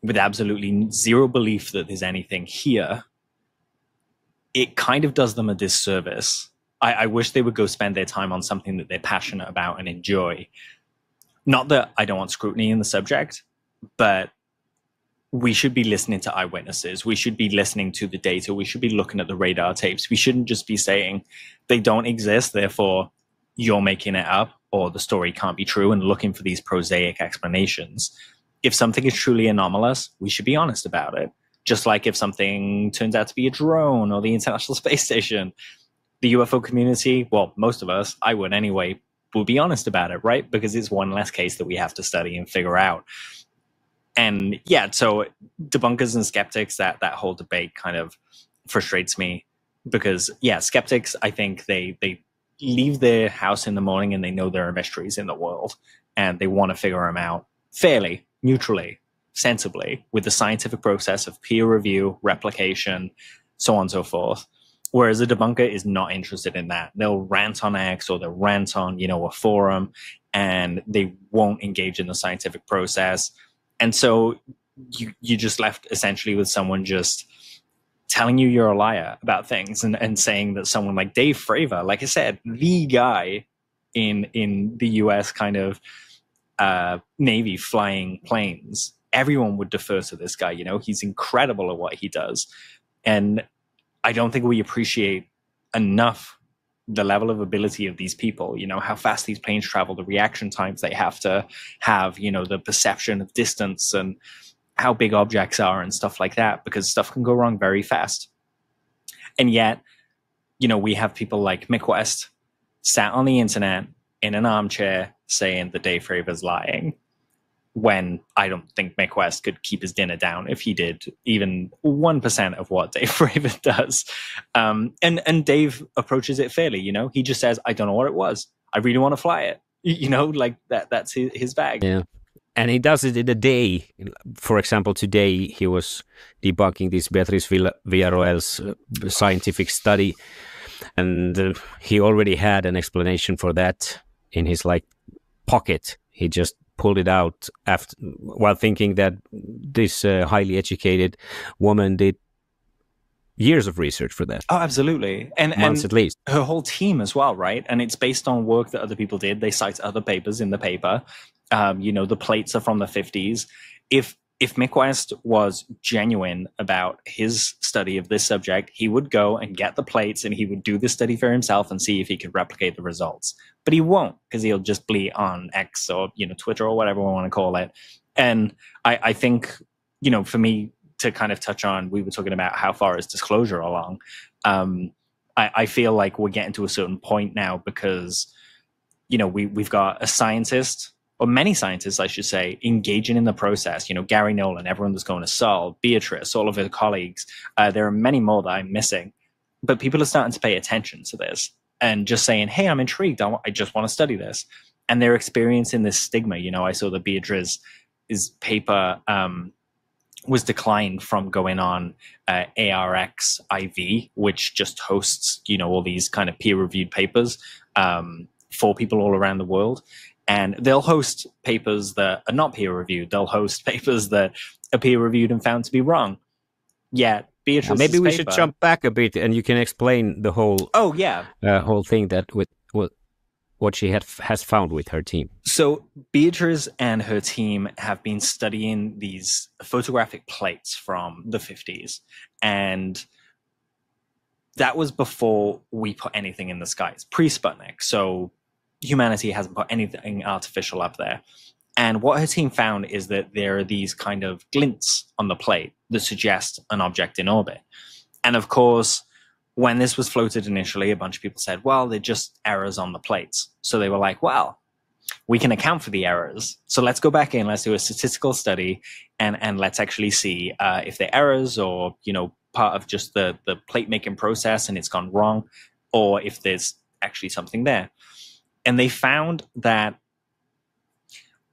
Speaker 2: with absolutely zero belief that there's anything here, it kind of does them a disservice. I wish they would go spend their time on something that they're passionate about and enjoy. Not that I don't want scrutiny in the subject, but we should be listening to eyewitnesses. We should be listening to the data. We should be looking at the radar tapes. We shouldn't just be saying they don't exist, therefore you're making it up, or the story can't be true, and looking for these prosaic explanations. If something is truly anomalous, we should be honest about it. Just like if something turns out to be a drone or the International Space Station, the UFO community, well, most of us, I would anyway, will be honest about it, right? Because it's one less case that we have to study and figure out. And yeah, so debunkers and skeptics, that whole debate kind of frustrates me, because yeah, skeptics, I think they leave their house in the morning and they know there are mysteries in the world and they want to figure them out fairly, neutrally, sensibly, with the scientific process of peer review, replication, so on and so forth. Whereas a debunker is not interested in that. They'll rant on X, or they'll rant on, you know, a forum, and they won't engage in the scientific process. And so you just left essentially with someone just telling you you're a liar about things, and saying that someone like Dave Fravor, like I said, the guy in the US kind of Navy flying planes, everyone would defer to this guy. You know, he's incredible at what he does. And I don't think we appreciate enough the level of ability of these people, you know, how fast these planes travel, the reaction times they have to have, you know, the perception of distance and how big objects are and stuff like that, because stuff can go wrong very fast. And yet, you know, we have people like Mick West sat on the internet in an armchair saying that Dave Fravor's lying, when I don't think Mick West could keep his dinner down if he did even 1% of what Dave Fravor does. And Dave approaches it fairly, you know, he just says, I don't know what it was. I really want to fly it. You know, like that's his bag.
Speaker 1: Yeah. And he does it in a day. For example, today he was debunking this Beatrice Villarroel's scientific study, and he already had an explanation for that in his pocket. He just pulled it out after, while thinking that this highly educated woman did years of research for that.
Speaker 2: Oh, absolutely. And
Speaker 1: months at least.
Speaker 2: Her whole team as well, right? And it's based on work that other people did. They cite other papers in the paper. You know, the plates are from the 50s. If Mick West was genuine about his study of this subject, he would go and get the plates and he would do the study for himself and see if he could replicate the results. But he won't, because he'll just be on X or, you know, Twitter or whatever we want to call it. And I think, you know, for me to kind of touch on, we were talking about how far is disclosure along. I feel like we're getting to a certain point now because, you know, we've got a scientist, or many scientists, I should say, engaging in the process. You know, Gary Nolan, everyone that's going to Sol, Beatrice, all of her colleagues. There are many more that I'm missing. But people are starting to pay attention to this and just saying, hey, I'm intrigued. I just want to study this. And they're experiencing this stigma. You know, I saw that Beatrice paper was declined from going on ARX IV, which just hosts, all these kind of peer-reviewed papers for people all around the world. And they'll host papers that are not peer-reviewed. They'll host papers that are peer-reviewed and found to be wrong. Yet Beatrice's
Speaker 1: maybe we
Speaker 2: paper,
Speaker 1: should jump back a bit, and you can explain the whole whole thing that with what she has found with her team.
Speaker 2: So Beatrice and her team have been studying these photographic plates from the 50s, and that was before we put anything in the sky. It's pre-Sputnik, so humanity hasn't put anything artificial up there. And what her team found is that there are these kind of glints on the plate that suggest an object in orbit. And of course, when this was floated initially, a bunch of people said, well, they're just errors on the plates. So they were like, well, we can account for the errors. So let's go back in, let's do a statistical study, and let's actually see if they're errors or, part of just the plate making process and it's gone wrong, or if there's actually something there. And they found that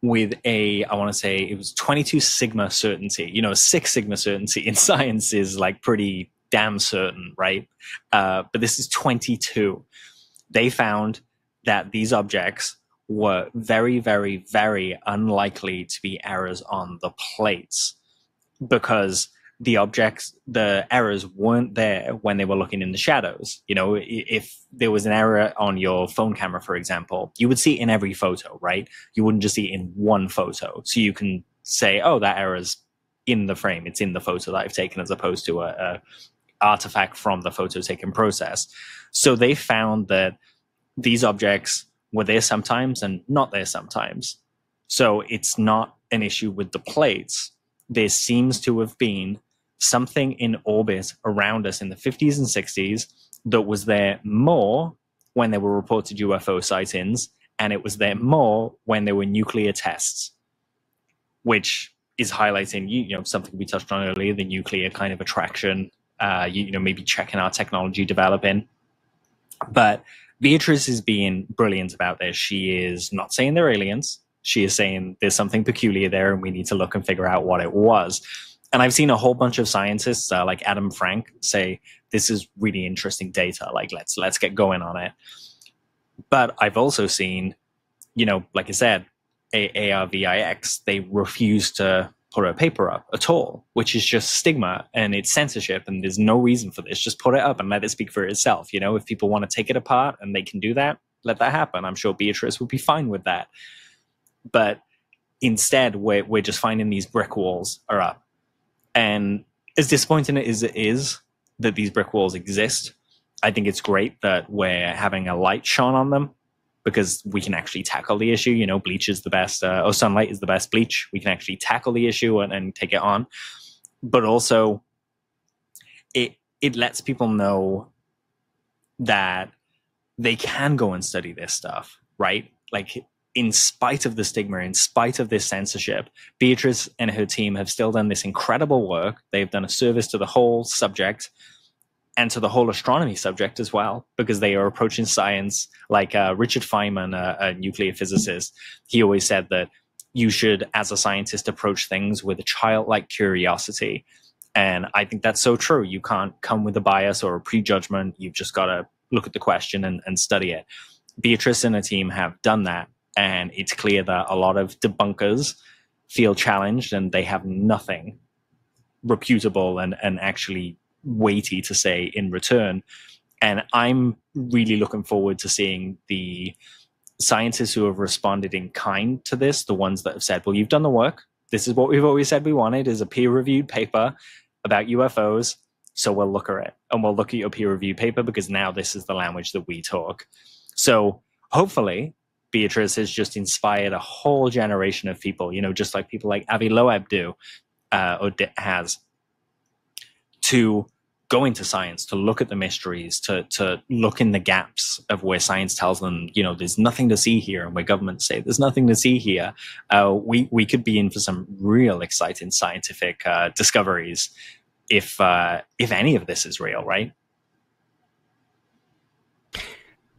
Speaker 2: with I want to say it was 22 sigma certainty, 6 sigma certainty in science is like pretty damn certain, right? But this is 22. They found that these objects were very, very, very unlikely to be errors on the plates, because the errors weren't there when they were looking in the shadows. If there was an error on your phone camera, for example, you would see it in every photo, right? You wouldn't just see it in one photo. So you can say, oh, that error's in the frame. It's in the photo that I've taken, as opposed to a artifact from the photo taking process. So they found that these objects were there sometimes and not there sometimes. So it's not an issue with the plates. There seems to have been something in orbit around us in the 50s and 60s that was there more when there were reported UFO sightings, and it was there more when there were nuclear tests, which is highlighting, something we touched on earlier, the nuclear kind of attraction, maybe checking our technology developing. But Beatrice is being brilliant about this. She is not saying they're aliens. She is saying there's something peculiar there and we need to look and figure out what it was. And I've seen a whole bunch of scientists like Adam Frank say, this is really interesting data. Like, let's get going on it. But I've also seen, like I said, ARVIX, they refuse to put a paper up at all, which is just stigma and it's censorship, and there's no reason for this. Just put it up and let it speak for itself. If people want to take it apart and they can do that, let that happen. I'm sure Beatrice would be fine with that. But instead, we're just finding these brick walls are up. And as disappointing as it is that these brick walls exist, I think it's great that we're having a light shone on them, because we can actually tackle the issue. Bleach is the best, or sunlight is the best bleach. We can actually tackle the issue and take it on. But also, it lets people know that they can go and study this stuff, right? Like, in spite of the stigma, in spite of this censorship, Beatrice and her team have still done this incredible work. They've done a service to the whole subject and to the whole astronomy subject as well, because they are approaching science like Richard Feynman, a nuclear physicist. He always said that you should, as a scientist, approach things with a childlike curiosity. And I think that's so true. You can't come with a bias or a prejudgment. You've just got to look at the question and study it. Beatrice and her team have done that. And it's clear that a lot of debunkers feel challenged and they have nothing reputable and actually weighty to say in return. And I'm really looking forward to seeing the scientists who have responded in kind to this, the ones that have said, well, you've done the work. This is what we've always said we wanted, is a peer-reviewed paper about UFOs. So we'll look at it, and we'll look at your peer-reviewed paper because now this is the language that we talk. So hopefully Beatrice has just inspired a whole generation of people, just like people like Avi Loeb do, has, to go into science, to look at the mysteries, to look in the gaps of where science tells them, there's nothing to see here, and where governments say there's nothing to see here. We could be in for some real exciting scientific discoveries if any of this is real, right?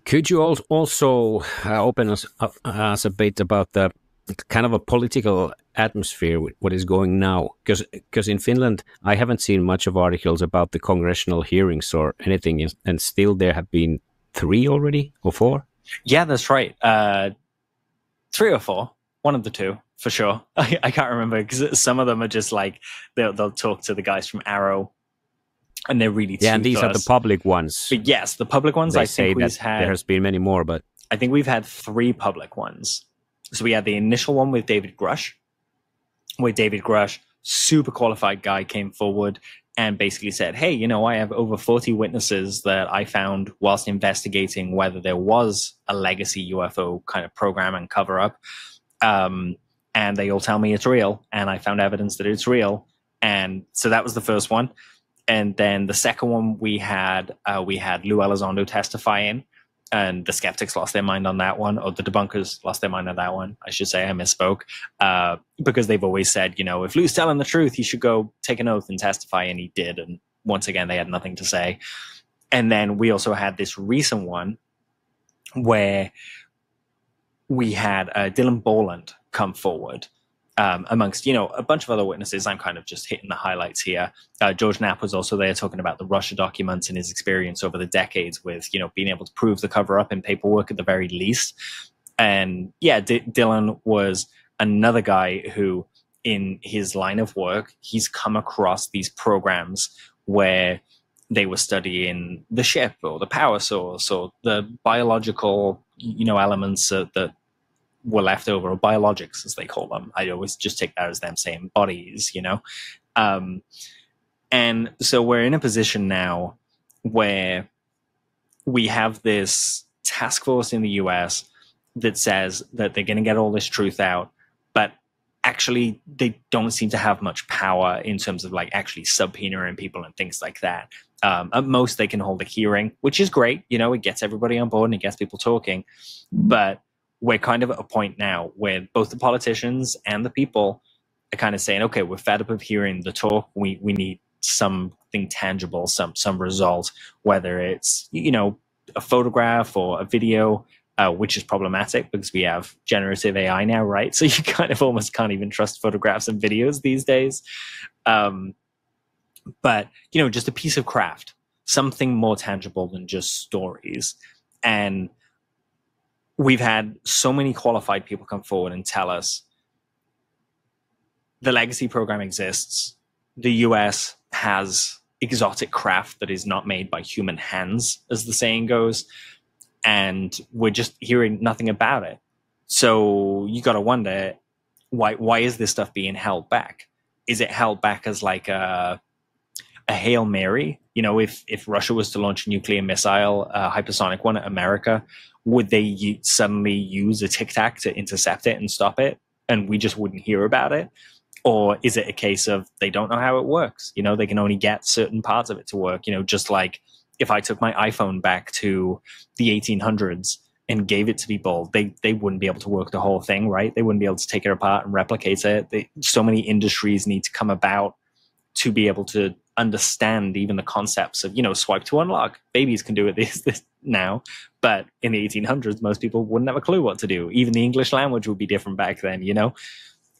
Speaker 1: Could you also open us a bit about the kind of a political atmosphere with what is going now? Because in Finland, I haven't seen much of articles about the congressional hearings or anything, and still there have been 3 already or 4.
Speaker 2: Yeah, that's right. 3 or 4, one of the two for sure. I can't remember because some of them are just like they'll talk to the guys from Arrow, and they're really
Speaker 1: and these are the public ones.
Speaker 2: But yes, the public ones.
Speaker 1: They say that there has been many more, but
Speaker 2: I think we've had 3 public ones. So we had the initial one with David Grush, where David Grush, super qualified guy, came forward and basically said, hey, you know, I have over 40 witnesses that I found whilst investigating whether there was a legacy UFO kind of program and cover up. And they all tell me it's real. And I found evidence that it's real. And so that was the first one. And then the second one we had Lou Elizondo testify in. And the skeptics lost their mind on that one, or the debunkers lost their mind on that one. I should say, I misspoke, because they've always said, you know, if Lou's telling the truth, he should go take an oath and testify, and he did. And once again, they had nothing to say. And then we also had this recent one where we had Dylan Borland come forward, amongst, you know, a bunch of other witnesses. I'm kind of just hitting the highlights here. George Knapp was also there talking about the Russia documents and his experience over the decades with, you know, being able to prove the cover up in paperwork at the very least. And yeah, Dylan was another guy who, in his line of work, he's come across these programs where they were studying the ship or the power source or the biological, you know, elements that were left over, or biologics as they call them. I always just take that as them saying bodies, you know. And so we're in a position now where we have this task force in the US that says that they're going to get all this truth out, but actually they don't seem to have much power in terms of like actually subpoenaing people and things like that. At most they can hold a hearing, which is great. You know, it gets everybody on board and it gets people talking, but we're kind of at a point now where both the politicians and the people are kind of saying, okay, we're fed up of hearing the talk. We need something tangible, some result, whether it's, you know, a photograph or a video, which is problematic because we have generative AI now, right? So you kind of almost can't even trust photographs and videos these days. But, you know, just a piece of craft, something more tangible than just stories. And we've had so many qualified people come forward and tell us the legacy program exists. The US has exotic craft that is not made by human hands, as the saying goes, and we're just hearing nothing about it. So you got to wonder, why is this stuff being held back? Is it held back as like a Hail Mary? You know, if Russia was to launch a nuclear missile, a hypersonic one at America, would they suddenly use a Tic Tac to intercept it and stop it, and we just wouldn't hear about it? Or is it a case of they don't know how it works? You know, they can only get certain parts of it to work. You know, just like if I took my iPhone back to the 1800s and gave it to people, they wouldn't be able to work the whole thing, right? They wouldn't be able to take it apart and replicate it. So many industries need to come about to be able to understand even the concepts of, you know, swipe to unlock. Babies can do it this now, but in the 1800s, most people wouldn't have a clue what to do. Even the English language would be different back then, you know?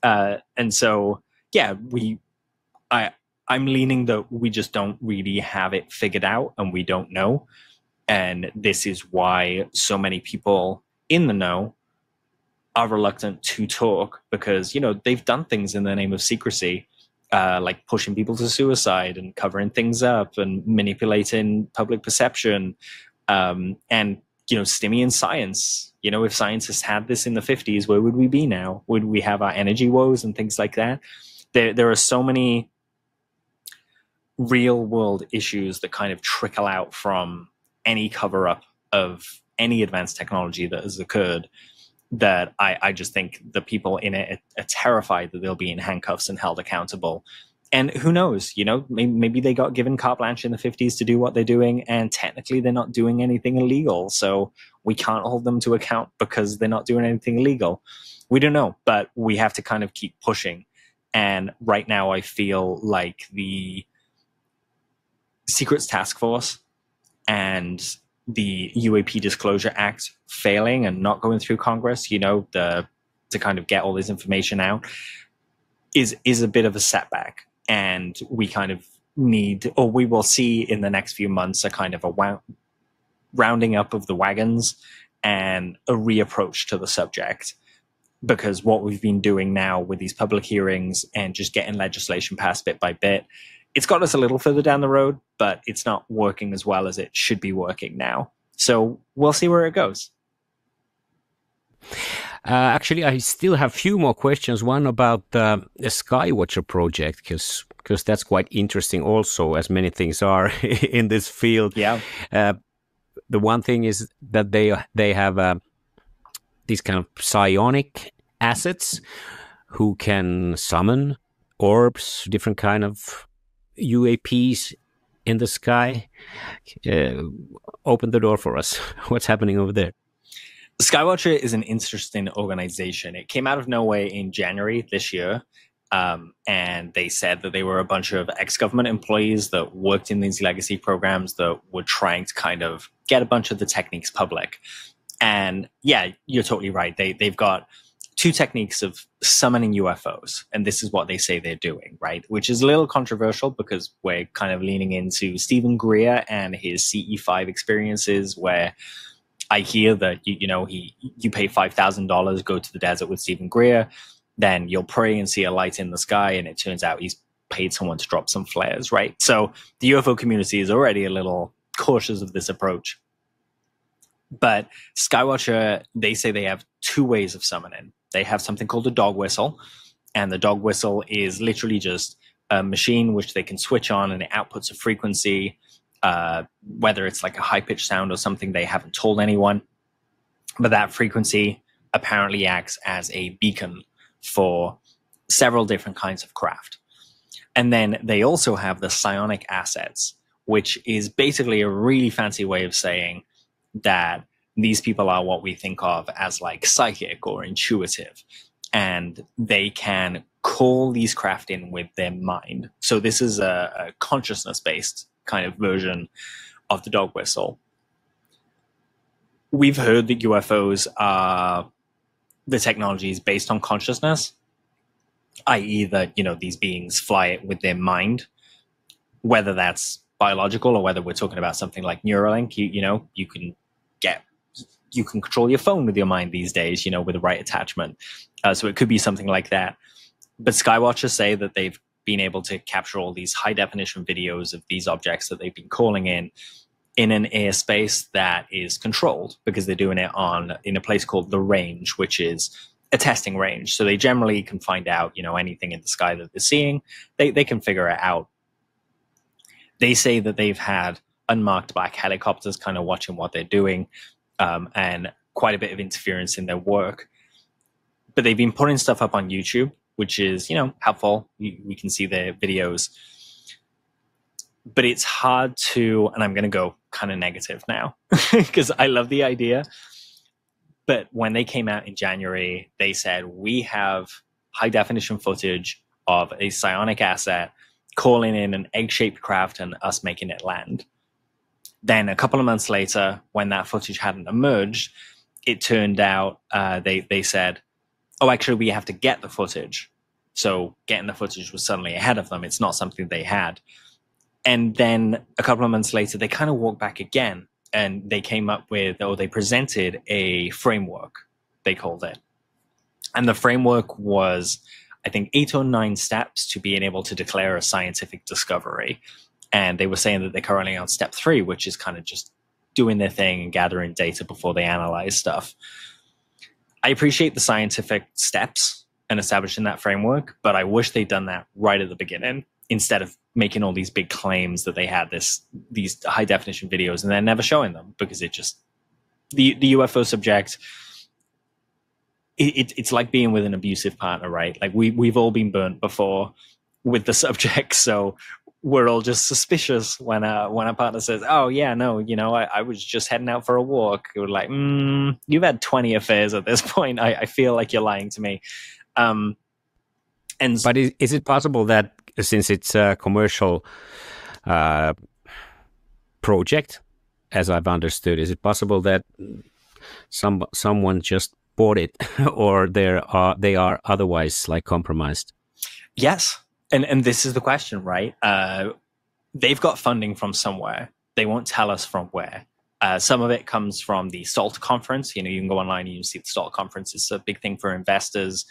Speaker 2: And so, yeah, I'm leaning that we just don't really have it figured out and we don't know. And this is why so many people in the know are reluctant to talk, because, you know, they've done things in the name of secrecy, like pushing people to suicide and covering things up and manipulating public perception, and, you know, Simian science. You know, if scientists had this in the 50s, where would we be now? Would we have our energy woes and things like that? There are so many real world issues that kind of trickle out from any cover up of any advanced technology that has occurred, that I just think the people in it are terrified that they'll be in handcuffs and held accountable. And who knows, you know, maybe they got given carte blanche in the 50s to do what they're doing, and technically they're not doing anything illegal. So we can't hold them to account because they're not doing anything illegal. We don't know, but we have to kind of keep pushing. And right now I feel like the Secrets Task Force and the UAP Disclosure Act failing and not going through Congress, you know, the to kind of get all this information out is a bit of a setback. And we kind of need, or we will see in the next few months, a kind of a rounding up of the wagons and a reapproach to the subject. Because what we've been doing now with these public hearings and just getting legislation passed bit by bit, it's got us a little further down the road, but it's not working as well as it should be working now. So we'll see where it goes.
Speaker 1: Actually, I still have a few more questions. One about the Skywatcher project, because that's quite interesting also, as many things are in this field.
Speaker 2: Yeah.
Speaker 1: The one thing is that they have these kind of psionic assets who can summon orbs, different kind of UAPs in the sky. Open the door for us. What's happening over there?
Speaker 2: Skywatcher is an interesting organization. It came out of nowhere in January this year. And they said that they were a bunch of ex-government employees that worked in these legacy programs that were trying to kind of get a bunch of the techniques public. And yeah, you're totally right. They've got two techniques of summoning UFOs. And this is what they say they're doing, right? Which is a little controversial because we're kind of leaning into Stephen Greer and his CE5 experiences, where I hear that, you pay $5,000, go to the desert with Stephen Greer, then you'll pray and see a light in the sky, and it turns out he's paid someone to drop some flares, right? So the UFO community is already a little cautious of this approach. But Skywatcher, they say they have two ways of summoning. They have something called a dog whistle, and the dog whistle is literally just a machine which they can switch on, and it outputs a frequency, whether it's like a high-pitched sound or something, they haven't told anyone. But that frequency apparently acts as a beacon for several different kinds of craft. And then they also have the psionic assets, which is basically a really fancy way of saying that these people are what we think of as like psychic or intuitive, and they can call these craft in with their mind. So this is a consciousness-based kind of version of the dog whistle. We've heard that UFOs are the technology is based on consciousness, i.e. that, these beings fly it with their mind, whether that's biological or whether we're talking about something like Neuralink. You can control your phone with your mind these days, with the right attachment. So it could be something like that. But Skywatchers say that they've been able to capture all these high definition videos of these objects that they've been calling in an airspace that is controlled, because they're doing it in a place called the range, which is a testing range. So they generally can find out, anything in the sky that they're seeing. They can figure it out. They say that they've had unmarked black helicopters kind of watching what they're doing, and quite a bit of interference in their work. But they've been putting stuff up on YouTube, which is, helpful. We can see their videos. But it's hard to, and I'm going to go kind of negative now because I love the idea. But when they came out in January, they said, we have high definition footage of a psionic asset calling in an egg-shaped craft and us making it land. Then a couple of months later, when that footage hadn't emerged, it turned out they said, oh, actually, we have to get the footage. So getting the footage was suddenly ahead of them. It's not something they had. And then a couple of months later, they kind of walked back again, and they came up with, or they presented a framework, they called it. And the framework was, I think, 8 or 9 steps to being able to declare a scientific discovery. And they were saying that they're currently on step 3, which is kind of just doing their thing and gathering data before they analyze stuff. I appreciate the scientific steps and establishing that framework, but I wish they'd done that right at the beginning, instead of making all these big claims that they had these high definition videos and then never showing them, because it just, the UFO subject, it's like being with an abusive partner, right? Like we've all been burnt before with the subject. So we're all just suspicious when a partner says, oh yeah, no, I was just heading out for a walk. We're like, you've had 20 affairs at this point. I feel like you're lying to me.
Speaker 1: But is it possible that, since it's a commercial project, as I've understood, is it possible that someone just bought it, or they are otherwise like compromised?
Speaker 2: Yes. And this is the question, right? They've got funding from somewhere. They won't tell us from where. Some of it comes from the SALT conference. You can go online and you can see the SALT conference. It's a big thing for investors.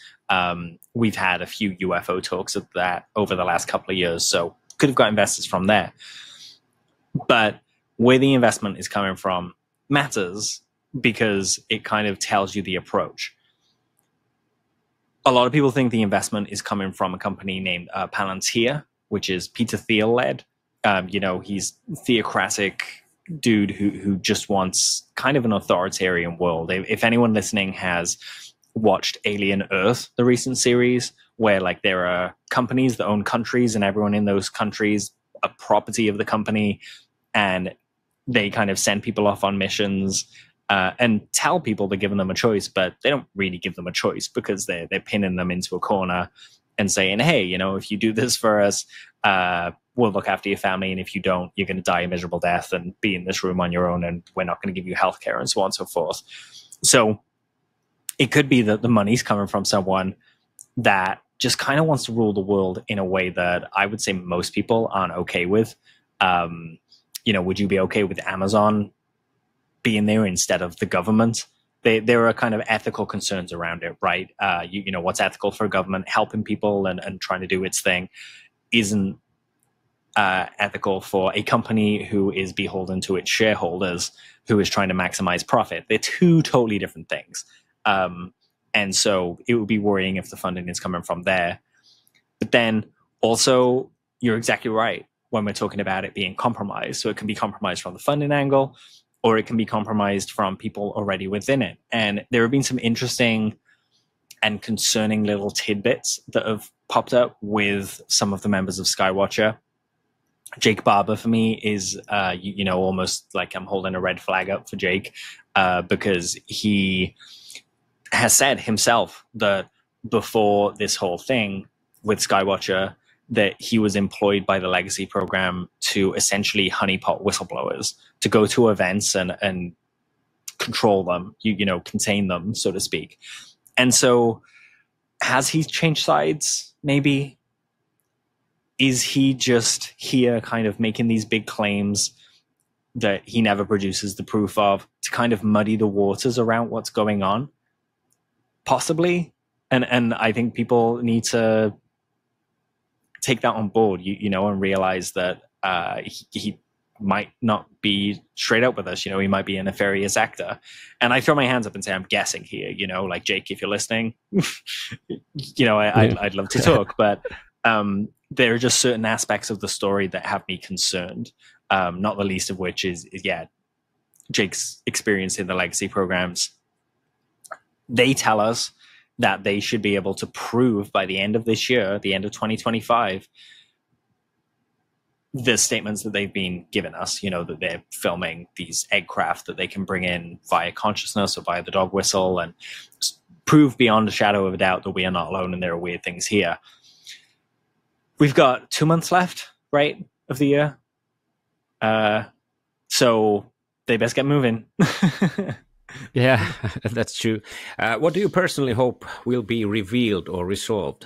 Speaker 2: We've had a few UFO talks of that over the last couple of years, so could have got investors from there. But where the investment is coming from matters because it kind of tells you the approach. A lot of people think the investment is coming from a company named Palantir, which is Peter Thiel led. He's theocratic dude who just wants kind of an authoritarian world. If anyone listening has watched Alien Earth, the recent series, where like there are companies that own countries and everyone in those countries a property of the company, and they kind of send people off on missions and tell people they're giving them a choice, but they don't really give them a choice because they're pinning them into a corner and saying, hey, if you do this for us, we'll look after your family, and if you don't, you're going to die a miserable death and be in this room on your own, and we're not going to give you healthcare, and so on and so forth. So it could be that the money's coming from someone that just kind of wants to rule the world in a way that I would say most people aren't okay with. Would you be okay with Amazon being there instead of the government? There are kind of ethical concerns around it, right? What's ethical for a government helping people and trying to do its thing isn't ethical for a company who is beholden to its shareholders, who is trying to maximize profit. They're two totally different things. And so it would be worrying if the funding is coming from there. But then also, you're exactly right when we're talking about it being compromised. So it can be compromised from the funding angle, or it can be compromised from people already within it. And there have been some interesting and concerning little tidbits that have popped up with some of the members of Skywatcher. Jake Barber, for me, is, almost like I'm holding a red flag up for Jake because he has said himself that before this whole thing with Skywatcher, that he was employed by the Legacy program to essentially honeypot whistleblowers, to go to events and control them, contain them, so to speak. And so has he changed sides? Maybe. Is he just here kind of making these big claims that he never produces the proof of to kind of muddy the waters around what's going on? Possibly. And I think people need to take that on board, and realize that he might not be straight up with us. He might be a nefarious actor. And I throw my hands up and say, I'm guessing here, like Jake, if you're listening, I'd love to talk, but there are just certain aspects of the story that have me concerned. Not the least of which is Jake's experience in the Legacy programs. They tell us that they should be able to prove by the end of this year, the end of 2025, the statements that they've been given us, that they're filming these egg craft that they can bring in via consciousness or via the dog whistle, and prove beyond a shadow of a doubt that we are not alone and there are weird things here. We've got 2 months left, right, of the year. So they best get moving.
Speaker 1: Yeah, that's true. What do you personally hope will be revealed or resolved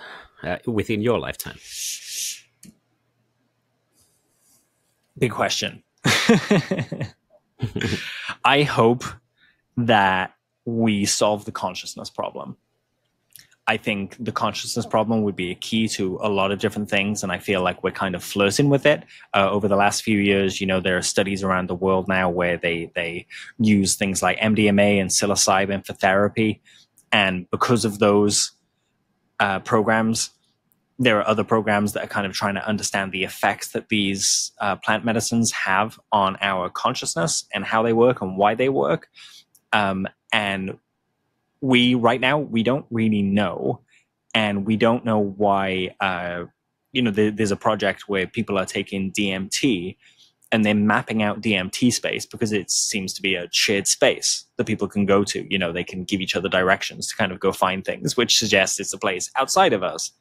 Speaker 1: within your lifetime?
Speaker 2: Big question. I hope that we solve the consciousness problem. I think the consciousness problem would be a key to a lot of different things, and I feel like we're kind of flirting with it. Over the last few years, there are studies around the world now where they use things like MDMA and psilocybin for therapy, and because of those programs, there are other programs that are kind of trying to understand the effects that these plant medicines have on our consciousness and how they work and why they work. And right now, we don't really know. And we don't know why, there's a project where people are taking DMT and they're mapping out DMT space because it seems to be a shared space that people can go to. They can give each other directions to kind of go find things, which suggests it's a place outside of us.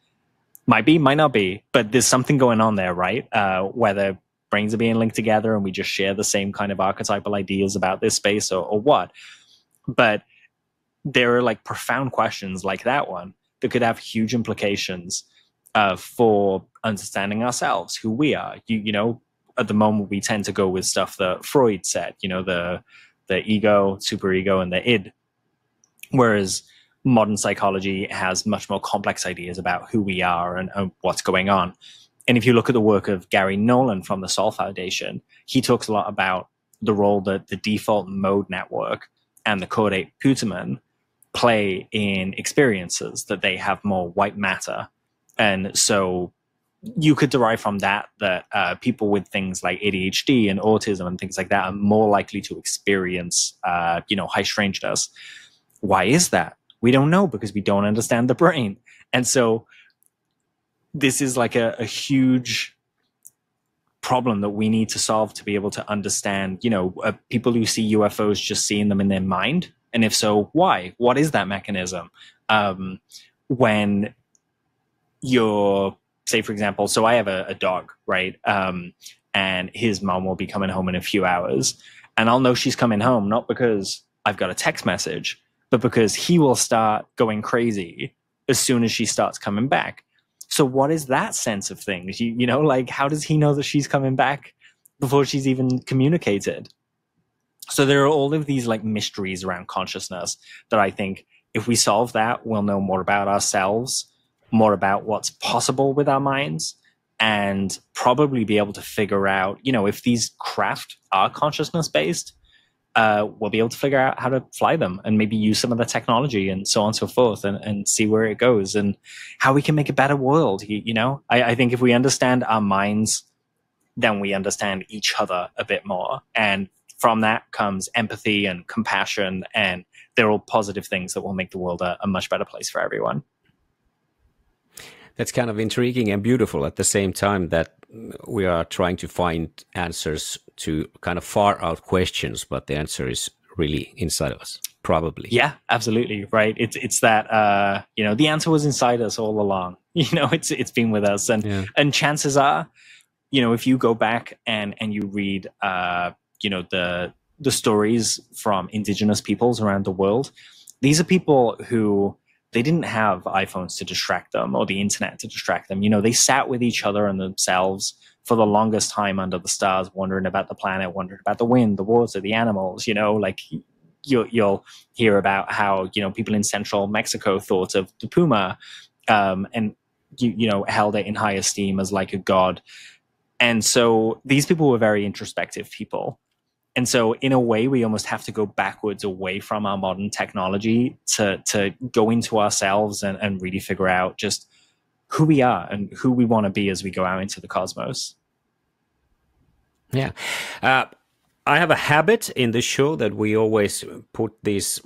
Speaker 2: Might be, might not be, but there's something going on there, right? Whether brains are being linked together and we just share the same kind of archetypal ideas about this space or what. But there are like profound questions like that one that could have huge implications for understanding ourselves, who we are. You know, at the moment we tend to go with stuff that Freud said, you know, the ego, superego, and the id. Whereas modern psychology has much more complex ideas about who we are and what's going on. And if you look at the work of Gary Nolan from the Sol Foundation, he talks a lot about the role that the default mode network and the caudate putamen play in experiences, that they have more white matter. And so you could derive from that people with things like ADHD and autism and things like that are more likely to experience, high strangeness. Why is that? We don't know, because we don't understand the brain. And so this is like a huge problem that we need to solve to be able to understand, people who see UFOs just seeing them in their mind. And if so, why? What is that mechanism? When you're, say, for example, so I have a dog, right? And his mom will be coming home in a few hours. And I'll know she's coming home, not because I've got a text message, but because he will start going crazy as soon as she starts coming back. So what is that sense of things? Like, how does he know that she's coming back before she's even communicated? So there are all of these like mysteries around consciousness that I think if we solve that, we'll know more about ourselves, more about what's possible with our minds, and probably be able to figure out, if these craft are consciousness based, we'll be able to figure out how to fly them and maybe use some of the technology and so on and so forth, and see where it goes and how we can make a better world. I think if we understand our minds, then we understand each other a bit more. And from that comes empathy and compassion, and they're all positive things that will make the world a much better place for everyone.
Speaker 1: That's kind of intriguing and beautiful at the same time, that we are trying to find answers to kind of far out questions, but the answer is really inside of us, probably.
Speaker 2: Yeah, absolutely. Right. It's that, the answer was inside us all along. It's been with us. And chances are, if you go back and you read, the stories from indigenous peoples around the world, these are people who, they didn't have iPhones to distract them or the internet to distract them. They sat with each other and themselves for the longest time under the stars, wondering about the planet, wondering about the wind, the water, the animals. Like you'll hear about how, people in central Mexico thought of the puma, and held it in high esteem as like a god. And so these people were very introspective people. And so in a way, we almost have to go backwards away from our modern technology to go into ourselves and really figure out just who we are and who we want to be as we go out into the cosmos.
Speaker 1: Yeah. I have a habit in the show that we always put these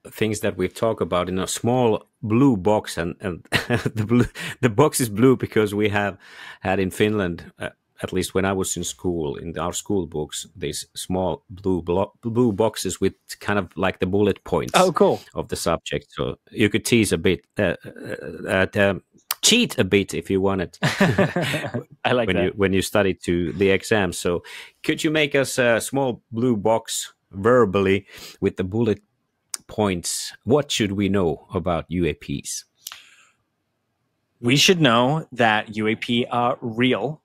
Speaker 1: things that we talk about in a small blue box, and the box is blue because we have had in Finland, at least when I was in school, in our school books, these small blue boxes with kind of like the bullet points.
Speaker 2: Oh, cool.
Speaker 1: Of the subject. So you could tease a bit, cheat a bit if you wanted.
Speaker 2: I like that.
Speaker 1: When you studied to the exam. So could you make us a small blue box verbally with the bullet points? What should we know about UAPs?
Speaker 2: We should know that UAP are real,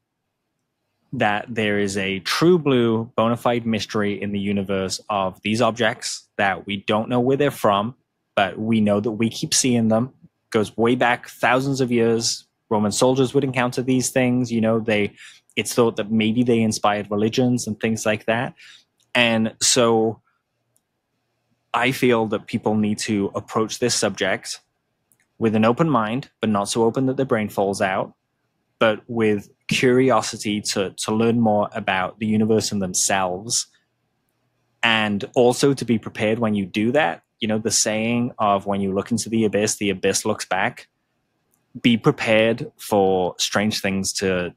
Speaker 2: that there is a true blue bona fide mystery in the universe of these objects, that we don't know where they're from, but we know that we keep seeing them. It goes way back thousands of years. Roman soldiers would encounter these things. It's thought that maybe they inspired religions and things like that. And so I feel that people need to approach this subject with an open mind, but not so open that their brain falls out, but with curiosity to learn more about the universe and themselves, and also to be prepared when you do that. The saying of when you look into the abyss looks back. Be prepared for strange things to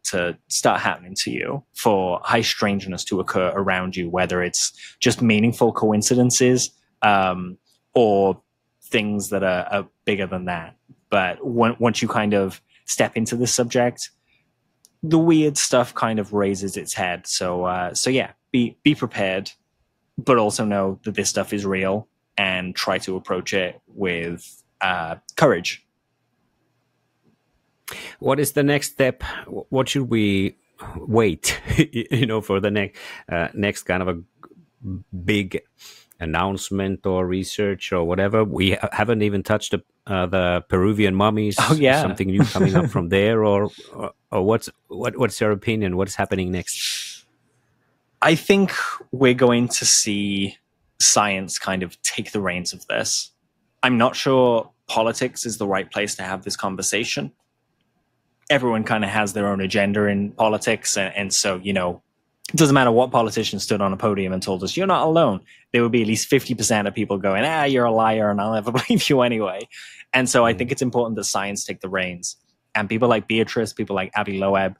Speaker 2: start happening to you, for high strangeness to occur around you, whether it's just meaningful coincidences or things that are bigger than that. But once you kind of step into this subject, the weird stuff kind of raises its head. So yeah, be prepared, but also know that this stuff is real, and try to approach it with courage.
Speaker 1: What is the next step? What should we wait, for the next kind of a big announcement or research or whatever? We haven't even touched the Peruvian mummies.
Speaker 2: Oh yeah,
Speaker 1: something new coming up from there, or what's your opinion? What's happening next?
Speaker 2: I think we're going to see science kind of take the reins of this. I'm not sure politics is the right place to have this conversation. Everyone kind of has their own agenda in politics, and so, it doesn't matter what politician stood on a podium and told us, you're not alone. There would be at least 50% of people going, you're a liar and I'll never believe you anyway. And so I think it's important that science take the reins. And people like Beatrice, people like Avi Loeb,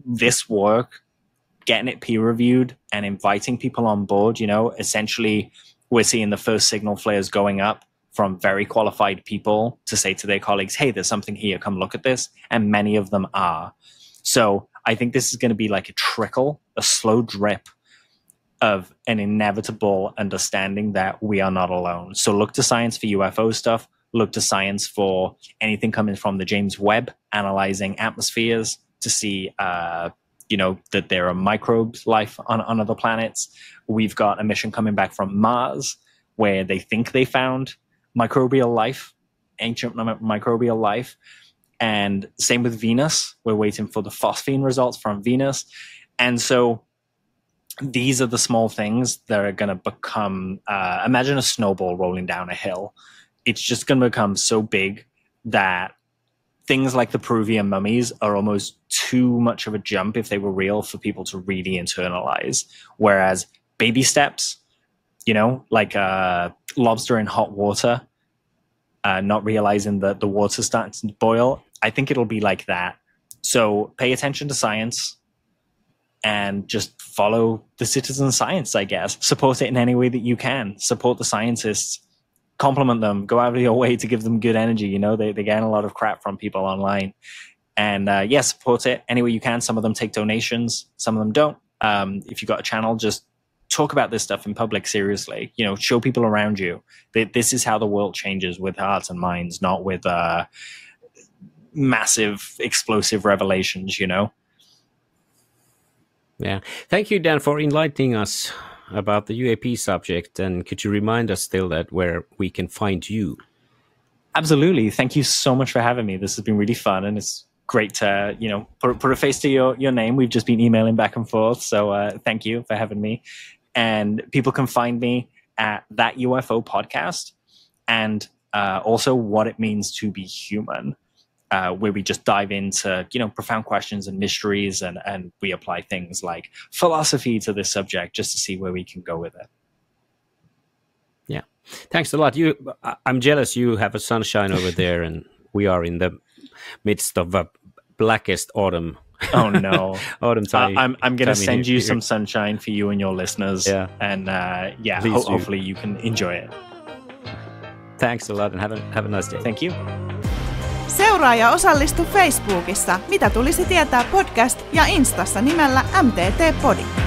Speaker 2: this work, getting it peer reviewed and inviting people on board, essentially we're seeing the first signal flares going up from very qualified people to say to their colleagues, hey, there's something here, come look at this. And many of them are. So I think this is going to be like a trickle, a slow drip of an inevitable understanding that we are not alone. So look to science for UFO stuff, look to science for anything coming from the James Webb, analyzing atmospheres to see, that there are microbes, life on other planets. We've got a mission coming back from Mars where they think they found microbial life, ancient microbial life. And same with Venus. We're waiting for the phosphine results from Venus. And so these are the small things that are going to become, imagine a snowball rolling down a hill. It's just going to become so big that things like the Peruvian mummies are almost too much of a jump if they were real for people to really internalize. Whereas baby steps, like lobster in hot water, not realizing that the water's starting to boil. I think it'll be like that. So pay attention to science and just follow the citizen science, I guess. Support it in any way that you can. Support the scientists. Compliment them. Go out of your way to give them good energy. They get a lot of crap from people online. And support it any way you can. Some of them take donations. Some of them don't. If you've got a channel, just talk about this stuff in public seriously. Show people around you that this is how the world changes, with hearts and minds, not with massive explosive revelations.
Speaker 1: Yeah. Thank you, Dan, for enlightening us about the UAP subject. And could you remind us still that where we can find you?
Speaker 2: Absolutely. Thank you so much for having me. This has been really fun, and it's great to put a face to your name. We've just been emailing back and forth, so thank you for having me. And people can find me at that UFO Podcast, and also What It Means to Be Human, where we just dive into profound questions and mysteries, and we apply things like philosophy to this subject just to see where we can go with it.
Speaker 1: Yeah, thanks a lot. I'm jealous you have a sunshine over there, and we are in the midst of a blackest autumn.
Speaker 2: Oh no!
Speaker 1: Autumn time.
Speaker 2: I'm going to send you some sunshine for you and your listeners.
Speaker 1: Yeah,
Speaker 2: and hopefully you can enjoy it.
Speaker 1: Thanks a lot, and have a nice day.
Speaker 2: Thank you.
Speaker 3: Seuraa ja osallistu Facebookissa Mitä tulisi tietää podcast ja Instassa nimellä MTT Podi.